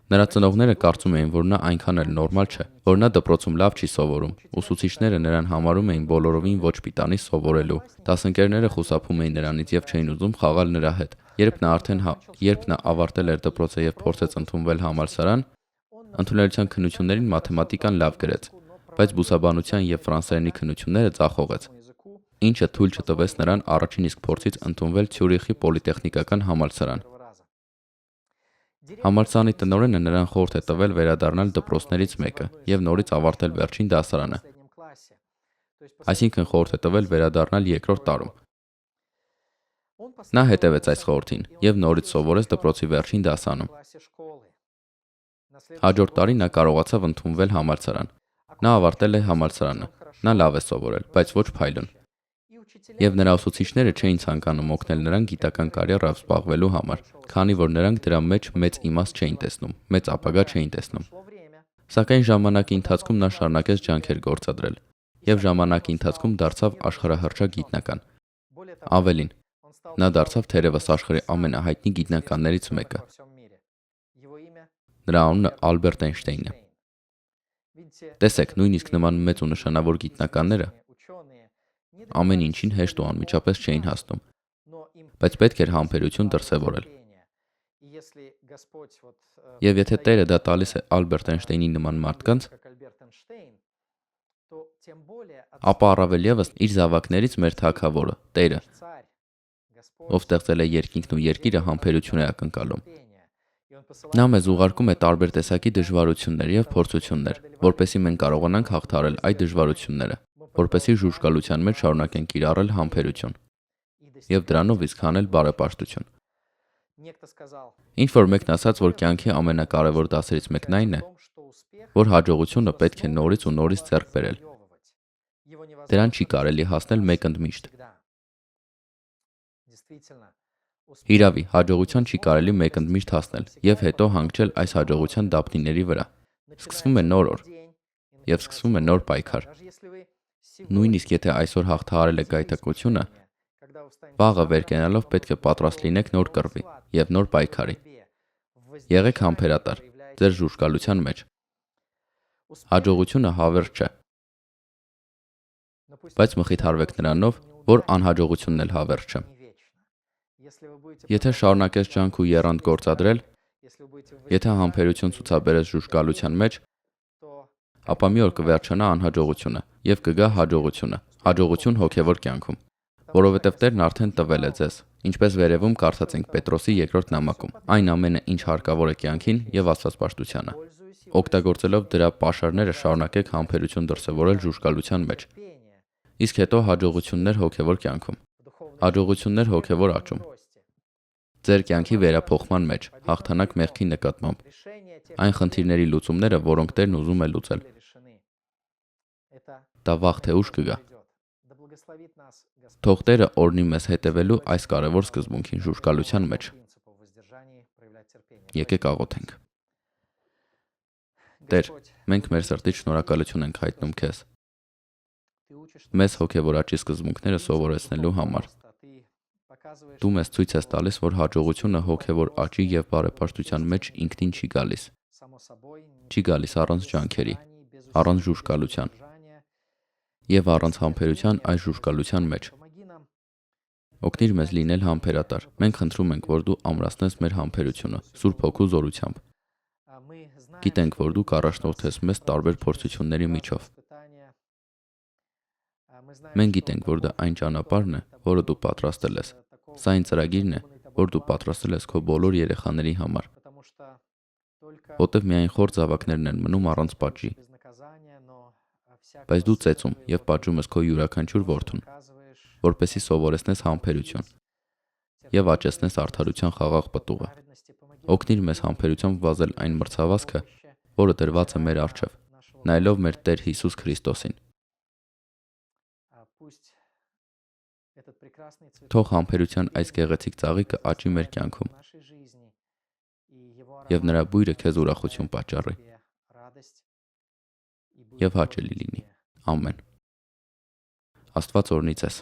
Նրա ծնողները կարծում էին, որ նա այնքան էլ նորմալ չէ, որ նա դպրոցում լավ չի սովորում։ Ուսուցիչները նրան համարում էին բոլորովին ոչ պիտանի սովորելու։ Դասընկերները խուսափում էին նրանից եւ չէին ուզում խաղալ նրա հետ։ Երբ նա ավարտել էր դպրոցը եւ փորձեց ընդունվել համալսարան, ընդունելության քննություններին մաթեմատիկան լավ գրեց, բայց բուսաբանության եւ ֆրանսերենի քննությունները ձախողեց, ինչը թույլ չտվեց նրան առաջին իսկ փորձից ընդունվել Ցյուրիխի պոլիտեխնիկական համալսարան։ Համալսարանի տնօրենը նրան խորհուրդ է տվել վերադառնալ դպրոցներից մեկը եւ նորից ավարտել վերջին դասարանը։ Այսինքն խորհուրդ է տվել վերադառնալ երկրորդ տարում։ Նա հետևեց այս խորհրդին եւ նորից սովորեց դպրոցի վերջին դասանում։ Հաջորդ տարի նա կարողացավ ընդունվել համալսարան։ Նա ավարտել է համալսարանը։ Նա լավ է սովորել, բայց ոչ փայլուն։ Եվ նրա ուսուցիչները չէին ցանկանում օգնել նրան գիտական կարիերայով զբաղվելու համար, քանի որ նրանք դրա մեջ մեծ իմաստ չէին տեսնում, մեծ ապագա չէին տեսնում։ Սակայն ժամանակի ընթացքում նա շարունակեց ջանքեր գործադրել, եւ ժամանակի ընթացքում դարձավ աշխարհահռչակ գիտնական։ Ավելին, նա դարձավ թերևս աշխարհի ամենահայտնի գիտնականներից մեկը։ Նրա անունը Ալբերտ Էյնշտեյնն է։ Տեսեք, նույնիսկ նման մեծ ու նշանավոր գիտնականները ամեն ինչին հեշտ ու անմիջապես չէին հասնում, բայց պետք էր համբերություն դրսևորել։ Եվ եթե Տերը դա տալիս է Ալբերտ Էյնշտեյնի նման մարդկանց, ապա առավել ևս իր զավակներից մեր Թագավորը, Տերը, ով ստեղծել է երկինքն ու երկիրը, համբերություն է ակնկալում։ Նա մեզ ուղարկում է տարբեր տեսակի դժվարություններ եւ փորձություններ, որպեսզի մենք կարողանանք հաղթահարել այդ դժվարությունները, որպեսզի ժուժկալության մեջ շարունակենք կիրառել համբերություն եւ դրանով իսկ հանել բարեպաշտություն։ Ինչ որ մեկն ասաց, որ կյանքի ամենակարևոր դասերից մեկն այն է, որ հաջողությունը պետք է նորից ու նորից ձեռք բերել։ Դրան չի կարելի հասնել մեկընդմիշտ։ Իրավի, հաջողության չի կարելի մեկընդմիշտ հասնել եւ հետո հանգչել այս հաջողության դափնիների վրա։ Սկսվում է նոր օր եւ սկսվում է նոր պայքար։ Նույնիսկ եթե այսօր հաղթահարել եք գայթակղությունը, վաղը վեր կենալով պետք է պատրաստ լինեք նոր կռվի եւ նոր պայքարի։ Եղեք համբերատար ձեր ժուժկալության մեջ։ Հաջողությունը հավերժ չէ։ Բայց մխիթարվեք նրանով, որ անհաջողությունն էլ հավերժ չէ։ Եթե շարունակես ջանք ու եռանդ գործադրել, եթե համբերություն ցուցաբերես ժուժկալության մեջ, ապա մի օր կվերջանա անհաջողությունը եւ կգա հաջողությունը, հաջողություն հոգեվոր կյանքում, որովհետեւ Տերն արդեն տվել է ձեզ, ինչպես վերևում կարդաց ենք Պետրոսի 2-րդ նամակում, այն ամենը, ինչ հարկավոր է կյանքին եւ աստվածպաշտությանը։ Օգտագործելով դրա պաշարները շարունակեք համբերություն դրսևորել ժուժկալության մեջ։ Իսկ հետո հաջողություններ հոգեվոր կյանքում, հաջողություններ հոգեվոր աճում։ Ձեր կյանքի վերափոխման մեջ, հաղթանակ մեղքի նկատմամբ, այն խնդիրների լուծումները, որոնք Տերն ուզում է լուծել։ Դա վաղ թե ուշ կգա։ Թող Տերը օրհնի մեզ հետևելու այս կարևոր սկզբունքին ժուժկալության մեջ։ Եկեք աղոթենք։ Տեր, մենք մեր սրտից շնորհակալություն ենք հայտնում քեզ։ Մեզ հոգևոր աճի սկզբունքները սովորեցնելու համար։ Դու մեզ ցույց ես տալիս, որ հաջողությունը հոգևոր աճի եւ բարեպաշտության մեջ ինքնին չի գալիս։ Չի գալիս առանց ջանքերի, առանց ժուժկալության եւ առանց համբերության այս ժուժկալության մեջ։ Օգնիր մեզ լինել համբերատար։ Մենք խնդրում ենք, որ դու ամրացնես մեր համբերությունը Սուրբ Հոգու զորությամբ։ Գիտենք, որ դու կառաջնորդես մեզ տարբեր փորձությունների միջով։ Մենք գիտենք, որ դա այն ճանապարհն է, որը դու պատրաստել ես։ Սա այն ծրագիրն է, որ դու պատրաստել ես քո բոլոր երեխաների համար։ Որտեւ միայն խոր զավակներն են մնում առանց պատժի։ Բայց դու ծեծում եւ պատժում ես քո յուրաքանչյուր որդուն, որպեսզի սովորեցնես համբերություն եւ աճեցնես արդարության խաղաղ պտուղը։ Օգնիր մեզ համբերությամբ վազել այն մրցավազքը, որը դրված է մեր առջև, նայելով մեր Տեր Հիսուս Քրիստոսին։ Թող համբերության այս գեղեցիկ ծաղիկը աճի մեր կյանքում եւ նրա բույրը քեզ ուրախություն պատճառի եւ հաճելի լինի։ Ամեն։ Աստված օրհնի ձեզ։